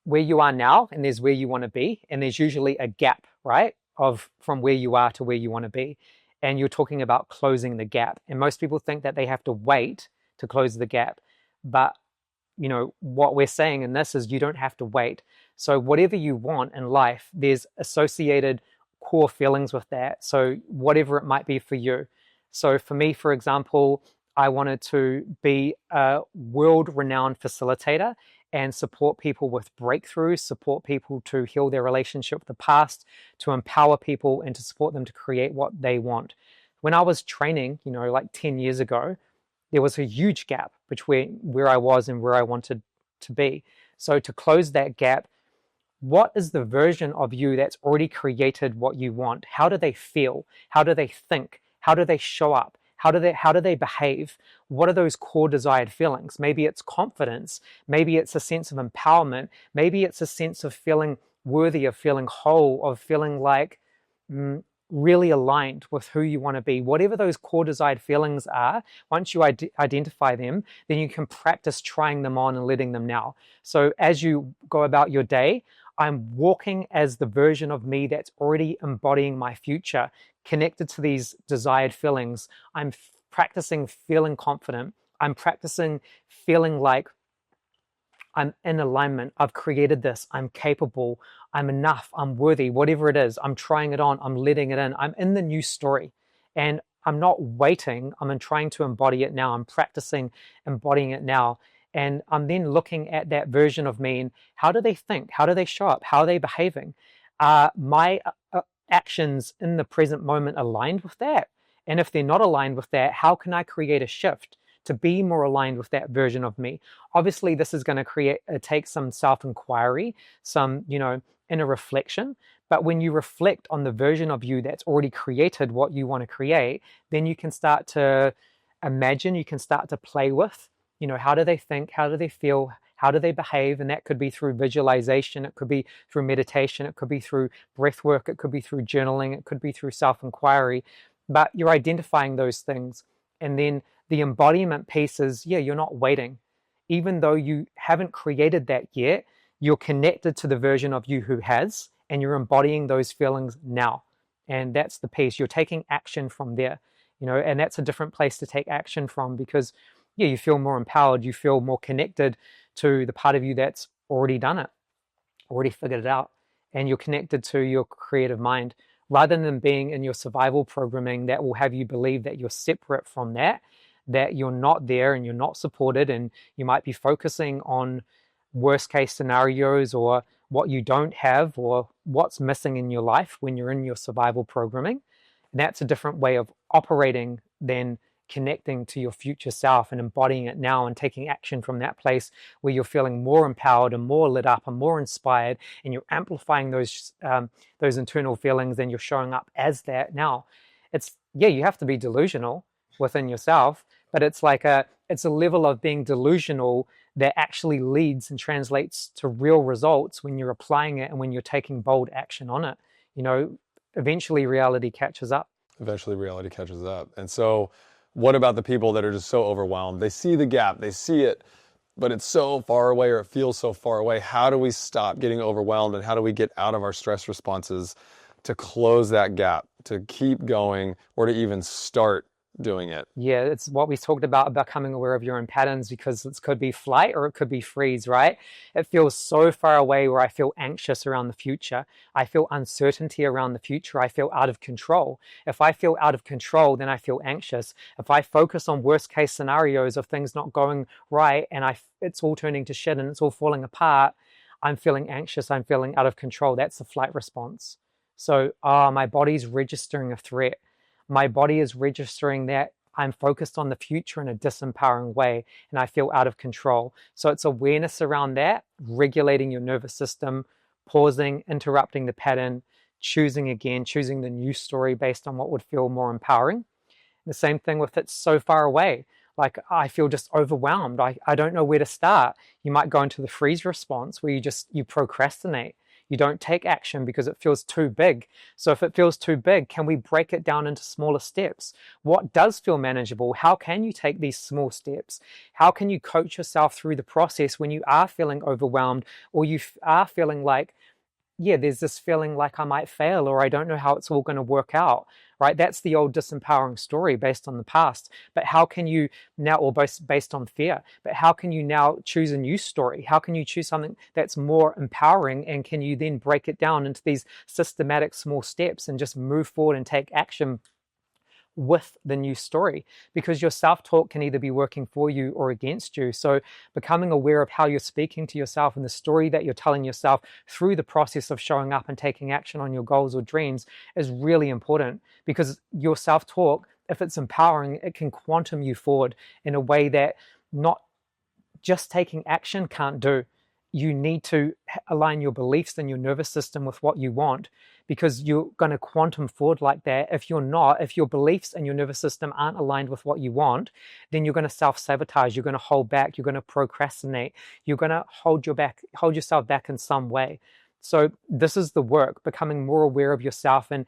B: where you are now, and there's where you want to be. And there's usually a gap, right? Of from where you are to where you want to be. And you're talking about closing the gap. And most people think that they have to wait to close the gap. But what we're saying in this is you don't have to wait. So whatever you want in life, there's associated core feelings with that. So whatever it might be for you. So for me, for example, I wanted to be a world-renowned facilitator and support people with breakthroughs, support people to heal their relationship with the past, to empower people and to support them to create what they want. When I was training, like 10 years ago, there was a huge gap between where I was and where I wanted to be. So to close that gap, what is the version of you that's already created what you want? How do they feel? How do they think? How do they show up? How do they behave? What are those core desired feelings? Maybe it's confidence. Maybe it's a sense of empowerment. Maybe it's a sense of feeling worthy, of feeling whole, of feeling like really aligned with who you want to be. Whatever those core desired feelings are, once you identify them, then you can practice trying them on and letting them now. So as you go about your day, I'm walking as the version of me that's already embodying my future, connected to these desired feelings. I'm practicing feeling confident. I'm practicing feeling like I'm in alignment. I've created this. I'm capable. I'm enough. I'm worthy. Whatever it is, I'm trying it on. I'm letting it in. I'm in the new story. And I'm not waiting. I'm trying to embody it now. I'm practicing embodying it now. And I'm then looking at that version of me and how do they think? How do they show up? How are they behaving? Are my actions in the present moment aligned with that? And if they're not aligned with that, how can I create a shift to be more aligned with that version of me? Obviously, this is going to take some self-inquiry, some, inner reflection. But when you reflect on the version of you that's already created what you want to create, then you can start to imagine, you can start to play with, how do they think? How do they feel? How do they behave? And that could be through visualization. It could be through meditation. It could be through breath work. It could be through journaling. It could be through self-inquiry. But you're identifying those things. And then the embodiment piece is, you're not waiting. Even though you haven't created that yet, you're connected to the version of you who has, and you're embodying those feelings now. And that's the piece. You're taking action from there, and that's a different place to take action from because, you feel more empowered. You feel more connected to the part of you that's already done it, already figured it out. And you're connected to your creative mind rather than being in your survival programming that will have you believe that you're separate from that you're not there and you're not supported, and you might be focusing on worst case scenarios or what you don't have or what's missing in your life when you're in your survival programming. And that's a different way of operating than connecting to your future self and embodying it now and taking action from that place where you're feeling more empowered and more lit up and more inspired, and you're amplifying those internal feelings and you're showing up as that now. It's you have to be delusional within yourself, but it's a level of being delusional that actually leads and translates to real results when you're applying it and when you're taking bold action on it. Eventually reality catches up.
A: Eventually reality catches up. And so what about the people that are just so overwhelmed? They see the gap, they see it, but it's so far away or it feels so far away. How do we stop getting overwhelmed, and how do we get out of our stress responses to close that gap, to keep going, or to even start doing it?
B: Yeah, it's what we talked about becoming aware of your own patterns, because it could be flight or it could be freeze, right? It feels so far away where I feel anxious around the future. I feel uncertainty around the future. I feel out of control. If I feel out of control, then I feel anxious. If I focus on worst case scenarios of things not going right and it's all turning to shit and it's all falling apart, I'm feeling anxious. I'm feeling out of control. That's the flight response. So, my body's registering a threat. My body is registering that I'm focused on the future in a disempowering way and I feel out of control. So it's awareness around that, regulating your nervous system, pausing, interrupting the pattern, choosing again, choosing the new story based on what would feel more empowering. The same thing with it's so far away. Like I feel just overwhelmed. I don't know where to start. You might go into the freeze response where you procrastinate. You don't take action because it feels too big. So if it feels too big, can we break it down into smaller steps? What does feel manageable? How can you take these small steps? How can you coach yourself through the process when you are feeling overwhelmed or you are feeling like, there's this feeling like I might fail or I don't know how it's all going to work out, right? That's the old disempowering story based on the past. But how can you now, or based on fear, but how can you now choose a new story? How can you choose something that's more empowering, and can you then break it down into these systematic small steps and just move forward and take action with the new story? Because your self-talk can either be working for you or against you. So becoming aware of how you're speaking to yourself and the story that you're telling yourself through the process of showing up and taking action on your goals or dreams is really important, because your self-talk, if it's empowering, it can quantum you forward in a way that not just taking action can't do. You need to align your beliefs and your nervous system with what you want, because you're going to quantum forward like that. If your beliefs and your nervous system aren't aligned with what you want, then you're going to self-sabotage. You're going to hold back. You're going to procrastinate. You're going to hold yourself back in some way. So this is the work, becoming more aware of yourself and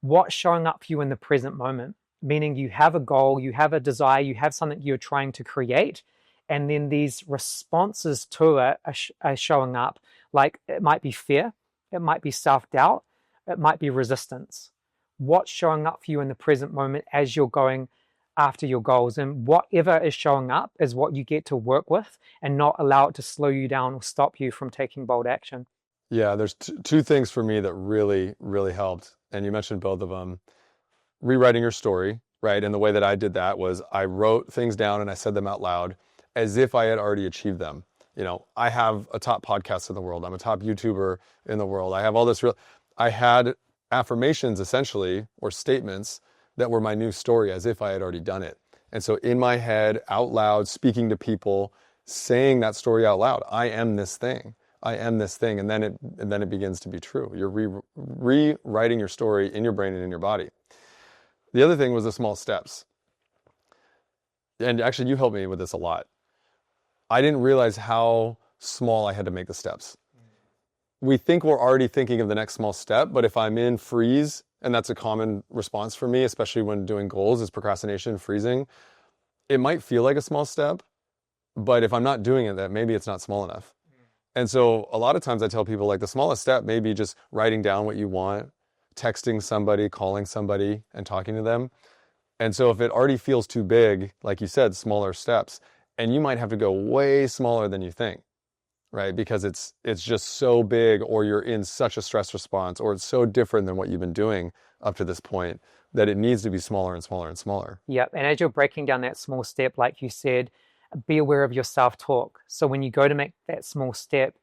B: what's showing up for you in the present moment. Meaning you have a goal, you have a desire, you have something you're trying to create, And then these responses to it are showing up. Like it might be fear, it might be self-doubt, it might be resistance. What's showing up for you in the present moment as you're going after your goals? And whatever is showing up is what you get to work with and not allow it to slow you down or stop you from taking bold action.
A: Yeah, there's two things for me that really, really helped. And you mentioned both of them. Rewriting your story, right? And the way that I did that was I wrote things down and I said them out loud as if I had already achieved them. You know, I have a top podcast in the world. I'm a top YouTuber in the world. I have all this I had affirmations essentially, or statements that were my new story as if I had already done it. And so in my head, out loud, speaking to people, saying that story out loud, I am this thing. I am this thing. And then it begins to be true. You're rewriting your story in your brain and in your body. The other thing was the small steps. And actually, you helped me with this a lot. I didn't realize how small I had to make the steps. We think we're already thinking of the next small step, but if I'm in freeze, and that's a common response for me, especially when doing goals, is procrastination, freezing, it might feel like a small step, but if I'm not doing it, that maybe it's not small enough. And so a lot of times I tell people, like, the smallest step may be just writing down what you want, texting somebody, calling somebody, and talking to them. And so if it already feels too big, like you said, smaller steps, and you might have to go way smaller than you think, right? Because it's just so big, or you're in such a stress response, or it's so different than what you've been doing up to this point that it needs to be smaller and smaller and smaller.
B: Yep. And as you're breaking down that small step, like you said, be aware of your self-talk. So when you go to make that small step,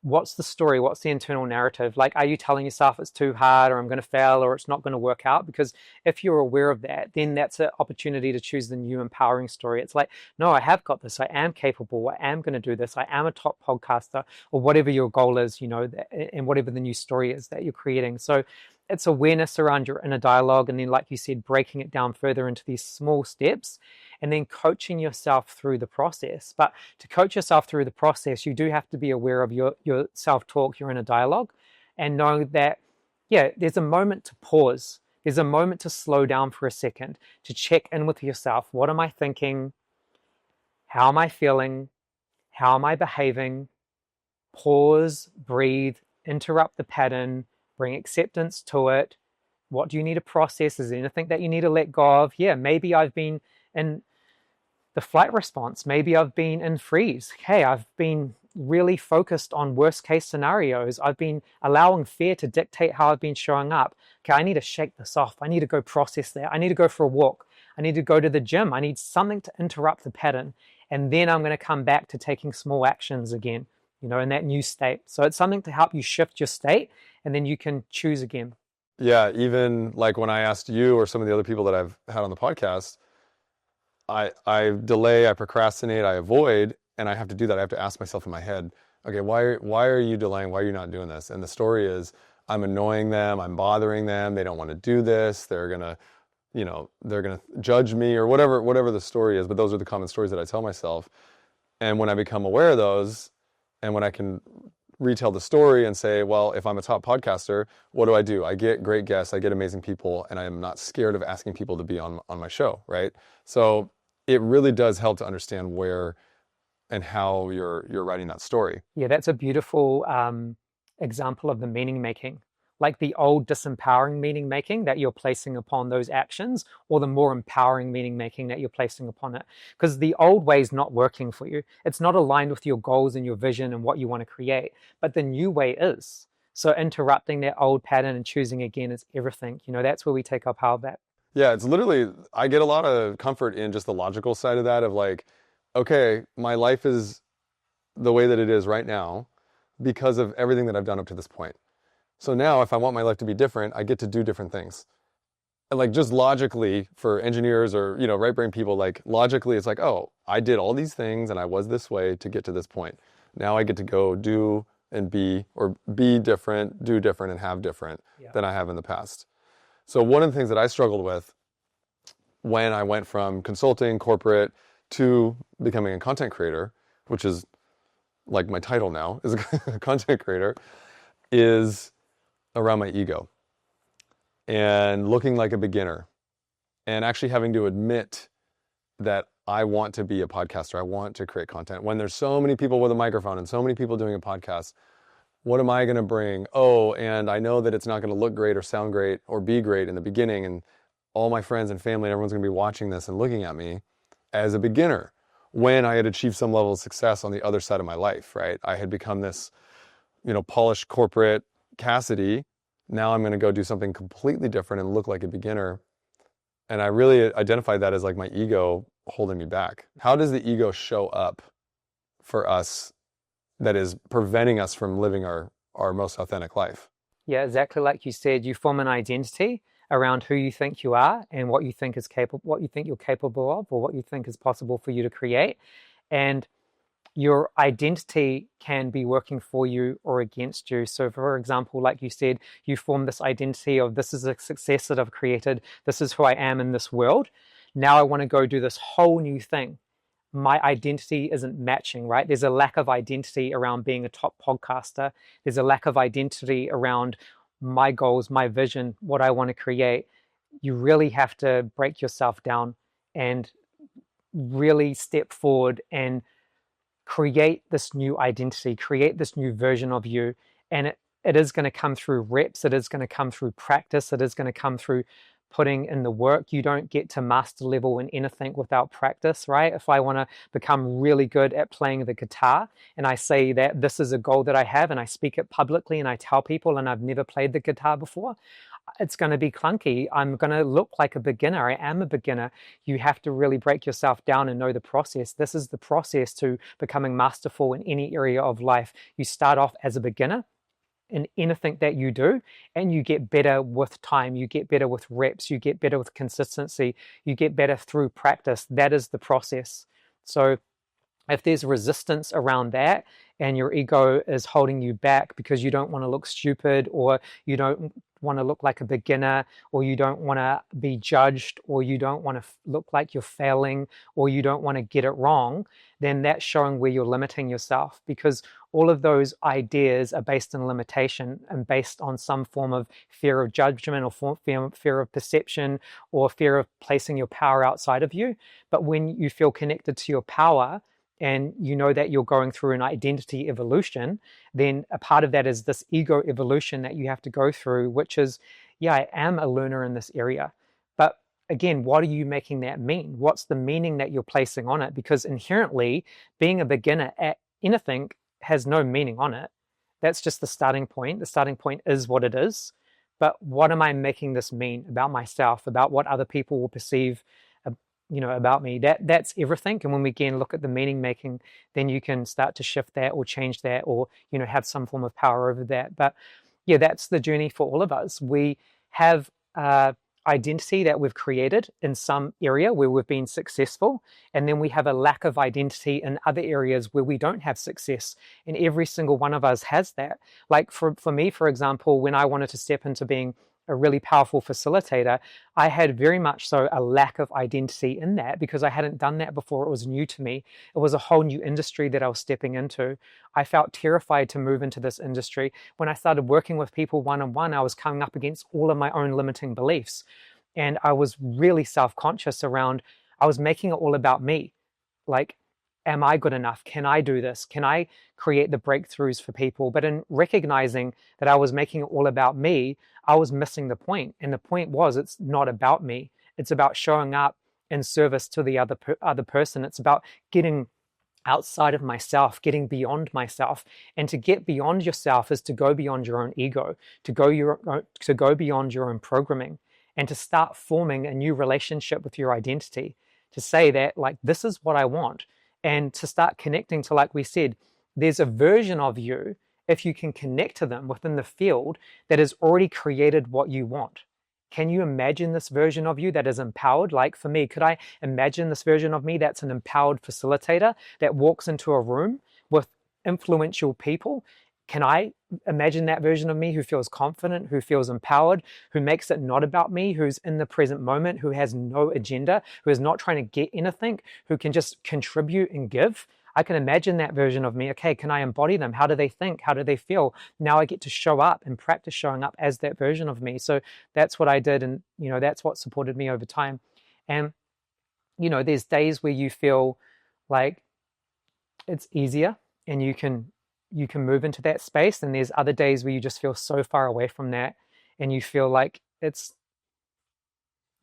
B: what's the story? What's the internal narrative? Like, are you telling yourself it's too hard, or I'm going to fail, or it's not going to work out? Because if you're aware of that, then that's an opportunity to choose the new empowering story. It's like, no, I have got this. I am capable. I am going to do this. I am a top podcaster, or whatever your goal is, you know, and whatever the new story is that you're creating. So it's awareness around your inner dialogue. And then, like you said, breaking it down further into these small steps, and then coaching yourself through the process. But to coach yourself through the process, you do have to be aware of your self-talk, your inner dialogue, and know that, yeah, there's a moment to pause. There's a moment to slow down for a second, to check in with yourself. What am I thinking? How am I feeling? How am I behaving? Pause, breathe, interrupt the pattern, bring acceptance to it. What do you need to process? Is there anything that you need to let go of? Yeah, maybe I've been in the flight response. Maybe I've been in freeze. Hey, I've been really focused on worst case scenarios. I've been allowing fear to dictate how I've been showing up. Okay, I need to shake this off. I need to go process that. I need to go for a walk. I need to go to the gym. I need something to interrupt the pattern. And then I'm going to come back to taking small actions again, you know, in that new state. So it's something to help you shift your state, and then you can choose again.
A: Yeah, even like when I asked you or some of the other people that I've had on the podcast, I delay, I procrastinate, I avoid, and I have to do that. I have to ask myself in my head, okay, why are you delaying? Why are you not doing this? And the story is, I'm annoying them, I'm bothering them, they don't want to do this, they're gonna judge me, or whatever the story is. But those are the common stories that I tell myself. And when I become aware of those, and when I can retell the story and say, well, if I'm a top podcaster, what do? I get great guests, I get amazing people, and I am not scared of asking people to be on my show, right? So it really does help to understand where and how you're writing that story.
B: Yeah, that's a beautiful example of the meaning making, like the old disempowering meaning making that you're placing upon those actions, or the more empowering meaning making that you're placing upon it. Because the old way is not working for you. It's not aligned with your goals and your vision and what you want to create, but the new way is. So interrupting that old pattern and choosing again is everything. You know, that's where we take our power back.
A: Yeah, it's literally, I get a lot of comfort in just the logical side of that, of like, okay, my life is the way that it is right now because of everything that I've done up to this point. So now if I want my life to be different, I get to do different things. And like, just logically, for engineers or, you know, right brain people, like logically it's like, oh, I did all these things and I was this way to get to this point. Now I get to go do and be, or be different, do different, and have different than I have in the past. So one of the things that I struggled with when I went from consulting, corporate, to becoming a content creator, which is like my title now, is a content creator, is around my ego and looking like a beginner, and actually having to admit that I want to be a podcaster. I want to create content. When there's so many people with a microphone and so many people doing a podcast, what am I going to bring? Oh, and I know that it's not going to look great or sound great or be great in the beginning. And all my friends and family and everyone's going to be watching this and looking at me as a beginner when I had achieved some level of success on the other side of my life, right? I had become this, polished corporate Kassidy. Now I'm going to go do something completely different and look like a beginner. And I really identified that as like my ego holding me back. How does the ego show up for us that is preventing us from living our most authentic life?
B: Yeah, exactly like you said, you form an identity around who you think you are and what you think is capable, what you think you're capable of, or what you think is possible for you to create. And your identity can be working for you or against you. So for example, like you said, you form this identity of this is a success that I've created. This is who I am in this world. Now I want to go do this whole new thing. My identity isn't matching, right? There's a lack of identity around being a top podcaster. There's a lack of identity around my goals, my vision, what I want to create. You really have to break yourself down and really step forward and create this new identity, create this new version of you. And it is going to come through reps. It is going to come through practice. It is going to come through putting in the work. You don't get to master level in anything without practice, right? If I want to become really good at playing the guitar and I say that this is a goal that I have and I speak it publicly and I tell people and I've never played the guitar before, it's going to be clunky. I'm going to look like a beginner. I am a beginner. You have to really break yourself down and know the process. This is the process to becoming masterful in any area of life. You start off as a beginner in anything that you do, and you get better with time. You get better with reps. You get better with consistency. You get better through practice. That is the process. So if there's resistance around that and your ego is holding you back because you don't want to look stupid, or you don't want to look like a beginner, or you don't want to be judged, or you don't want to look like you're failing, or you don't want to get it wrong, then that's showing where you're limiting yourself, because all of those ideas are based in limitation and based on some form of fear of judgment or fear of perception or fear of placing your power outside of you. But when you feel connected to your power, and you know that you're going through an identity evolution, then a part of that is this ego evolution that you have to go through, which is, yeah, I am a learner in this area. But again, what are you making that mean? What's the meaning that you're placing on it? Because inherently, being a beginner at anything has no meaning on it. That's just the starting point. The starting point is what it is. But what am I making this mean about myself, about what other people will perceive about me? That's everything. And when we again look at the meaning making, then you can start to shift that or change that, or have some form of power over that. But yeah, that's the journey for all of us. We have identity that we've created in some area where we've been successful, and then we have a lack of identity in other areas where we don't have success, and every single one of us has that. Like for me, for example, when I wanted to step into being a really powerful facilitator, I had very much so a lack of identity in that, because I hadn't done that before. It was new to me. It was a whole new industry that I was stepping into. I felt terrified to move into this industry. When I started working with people one-on-one, I was coming up against all of my own limiting beliefs. And I was really self-conscious around, I was making it all about me. Like, am I good enough? Can I do this? Can I create the breakthroughs for people? But in recognizing that I was making it all about me, I was missing the point. And the point was, it's not about me. It's about showing up in service to the other person. It's about getting outside of myself, getting beyond myself. And to get beyond yourself is to go beyond your own ego, to go beyond your own programming, and to start forming a new relationship with your identity, to say that, like, this is what I want. And to start connecting to, like we said, there's a version of you, if you can connect to them within the field, that has already created what you want. Can you imagine this version of you that is empowered? Like for me, could I imagine this version of me that's an empowered facilitator that walks into a room with influential people? Can I imagine that version of me who feels confident, who feels empowered, who makes it not about me, who's in the present moment, who has no agenda, who is not trying to get anything, who can just contribute and give? I can imagine that version of me. Okay, can I embody them? How do they think? How do they feel? Now I get to show up and practice showing up as that version of me. So that's what I did, and that's what supported me over time. And there's days where you feel like it's easier and you can move into that space, and there's other days where you just feel so far away from that, and you feel like it's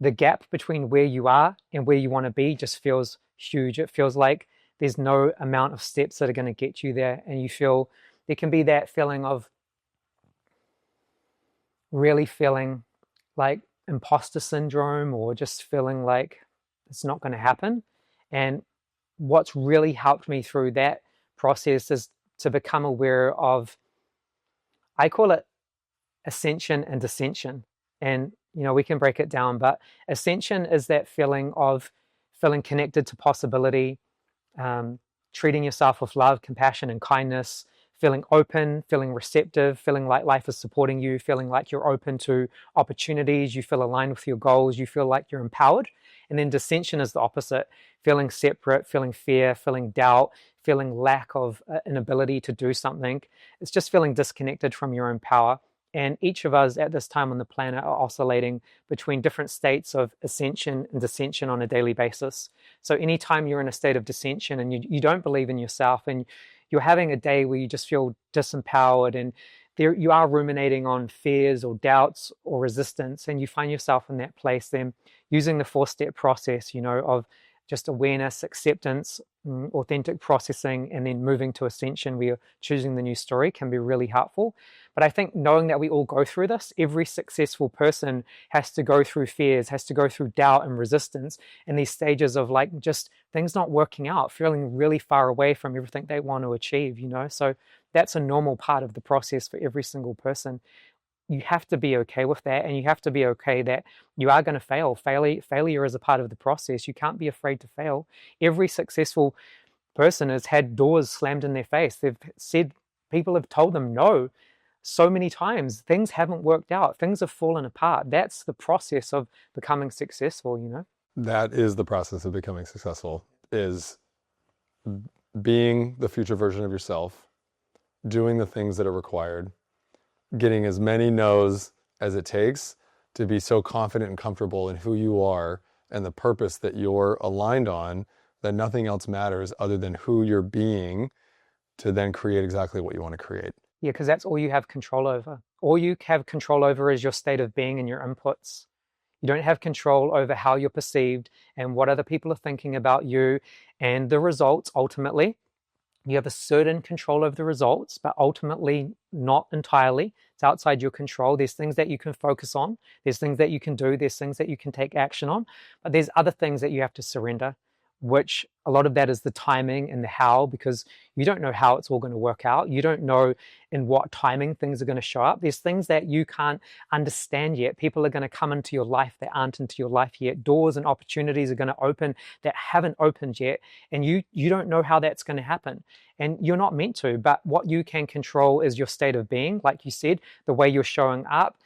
B: the gap between where you are and where you want to be just feels huge. It feels like there's no amount of steps that are going to get you there, and you feel there can be that feeling of really feeling like imposter syndrome, or just feeling like it's not going to happen. And what's really helped me through that process is to become aware of, I call it ascension and descension. And, we can break it down, but ascension is that feeling of feeling connected to possibility, treating yourself with love, compassion, and kindness, feeling open, feeling receptive, feeling like life is supporting you, feeling like you're open to opportunities, you feel aligned with your goals, you feel like you're empowered. And then dissension is the opposite, feeling separate, feeling fear, feeling doubt, feeling lack of an ability to do something. It's just feeling disconnected from your own power. And each of us at this time on the planet are oscillating between different states of ascension and descension on a daily basis. So anytime you're in a state of descension and you don't believe in yourself, and you're having a day where you just feel disempowered, and there you are ruminating on fears or doubts or resistance, and you find yourself in that place, then using the 4-step process, of just awareness, acceptance, authentic processing, and then moving to ascension where you're choosing the new story can be really helpful. But I think knowing that we all go through this, every successful person has to go through fears, has to go through doubt and resistance, and these stages of like just things not working out, feeling really far away from everything they want to achieve, So that's a normal part of the process for every single person. You have to be okay with that, and you have to be okay that you are going to fail. Failure is a part of the process. You can't be afraid to fail. Every successful person has had doors slammed in their face. People have told them no so many times. Things haven't worked out. Things have fallen apart. That's the process of becoming successful.
A: That is the process of becoming successful, is being the future version of yourself, doing the things that are required, getting as many no's as it takes to be so confident and comfortable in who you are and the purpose that you're aligned on, that nothing else matters other than who you're being, to then create exactly what you want to create.
B: Yeah, because that's all you have control over. All you have control over is your state of being and your inputs. You don't have control over how you're perceived and what other people are thinking about you and the results ultimately. You have a certain control over the results, but ultimately not entirely. It's outside your control. There's things that you can focus on. There's things that you can do. There's things that you can take action on. But there's other things that you have to surrender, which a lot of that is the timing and the how, because you don't know how it's all going to work out. You don't know in what timing things are going to show up. There's things that you can't understand yet. People are going to come into your life that aren't into your life yet. Doors and opportunities are going to open that haven't opened yet. And you don't know how that's going to happen. And you're not meant to, but what you can control is your state of being, like you said, the way you're showing up,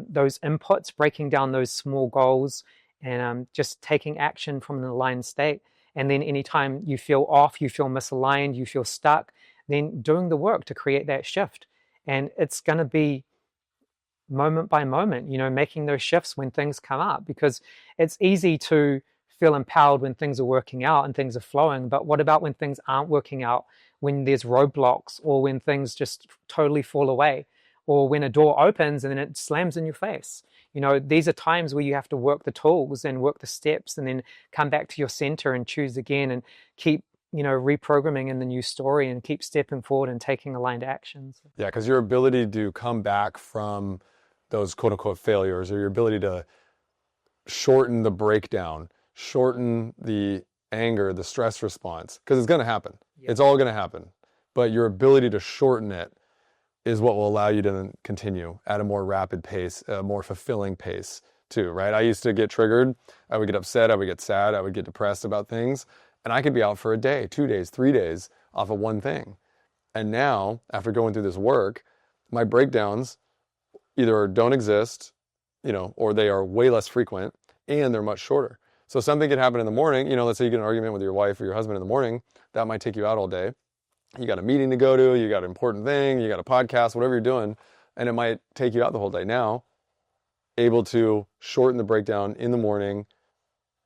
B: those inputs, breaking down those small goals, and just taking action from an aligned state. And then anytime you feel off, you feel misaligned, you feel stuck, then doing the work to create that shift. And it's going to be moment by moment, making those shifts when things come up, because it's easy to feel empowered when things are working out and things are flowing. But what about when things aren't working out, when there's roadblocks, or when things just totally fall away, or when a door opens and then it slams in your face? These are times where you have to work the tools and work the steps, and then come back to your center and choose again, and keep reprogramming in the new story, and keep stepping forward and taking aligned actions.
A: Yeah, because your ability to come back from those quote unquote failures, or your ability to shorten the breakdown, shorten the anger, the stress response, because it's going to happen. Yep. It's all going to happen. But your ability to shorten it is what will allow you to continue at a more rapid pace, a more fulfilling pace too, right? I used to get triggered. I would get upset. I would get sad. I would get depressed about things. And I could be out for a day, 2 days, 3 days off of one thing. And now, after going through this work, my breakdowns either don't exist, or they are way less frequent, and they're much shorter. So something could happen in the morning, let's say you get in an argument with your wife or your husband in the morning, that might take you out all day. You got a meeting to go to, you got an important thing, you got a podcast, whatever you're doing, and it might take you out the whole day. Now, able to shorten the breakdown in the morning,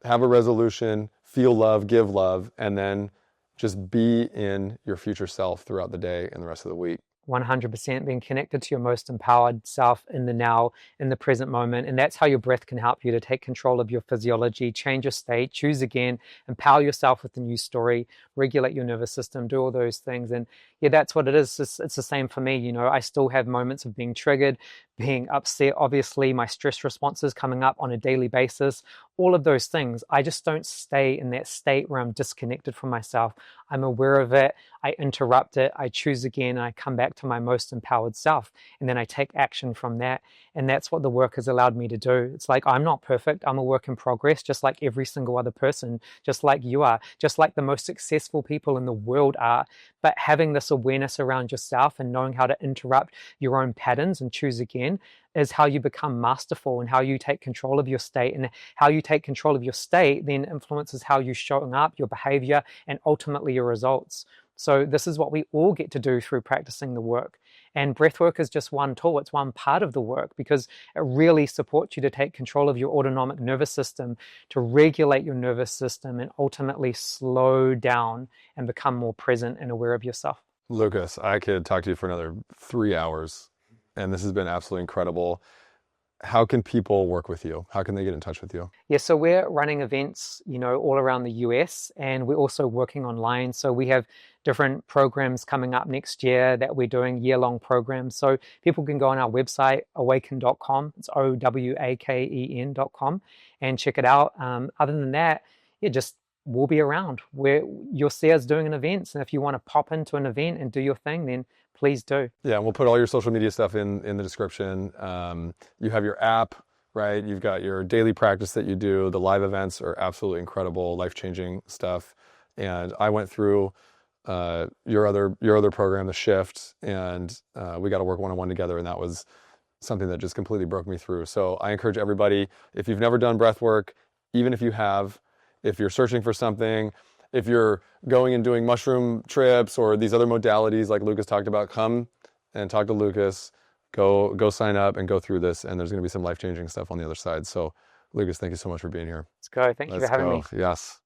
A: have a resolution, feel love, give love, and then just be in your future self throughout the day and the rest of the week.
B: 100% being connected to your most empowered self in the now, in the present moment. And that's how your breath can help you to take control of your physiology, change your state, choose again, empower yourself with a new story, regulate your nervous system, do all those things. And yeah, that's what it is. It's the same for me. You know, I still have moments of being triggered, being upset. Obviously, my stress responses coming up on a daily basis, all of those things. I just don't stay in that state where I'm disconnected from myself. I'm aware of it. I interrupt it. I choose again, and I come back to my most empowered self. And then I take action from that. And that's what the work has allowed me to do. It's like, I'm not perfect. I'm a work in progress, just like every single other person, just like you are, just like the most successful people in the world are. But having this awareness around yourself and knowing how to interrupt your own patterns and choose again is how you become masterful, and how you take control of your state. And how you take control of your state then influences how you're showing up, your behavior, and ultimately your results. So this is what we all get to do through practicing the work. And breathwork is just one tool. It's one part of the work, because it really supports you to take control of your autonomic nervous system, to regulate your nervous system, and ultimately slow down and become more present and aware of yourself.
A: Lucas, I could talk to you for another 3 hours, and this has been absolutely incredible. How can people work with you? How can they get in touch with you?
B: Yeah, so we're running events, you know, all around the US, and we're also working online. So we have different programs coming up next year that we're doing, year-long programs. So people can go on our website, awaken.com. It's OWAKEN.com, and check it out. Other than that, yeah, just we'll be around. You'll see us doing an event. And if you want to pop into an event and do your thing, then please do.
A: Yeah, and we'll put all your social media stuff in the description. You have your app, right? You've got your daily practice that you do. The live events are absolutely incredible, life-changing stuff. And I went through your other program, The Shift, and we got to work one-on-one together, and that was something that just completely broke me through. So I encourage everybody, if you've never done breath work, even if you have, if you're searching for something, if you're going and doing mushroom trips or these other modalities like Lucas talked about, come and talk to Lucas. Go sign up and go through this, and there's going to be some life-changing stuff on the other side. So, Lucas, thank you so much for being here.
B: Let's go. Thank you for having me.
A: Yes.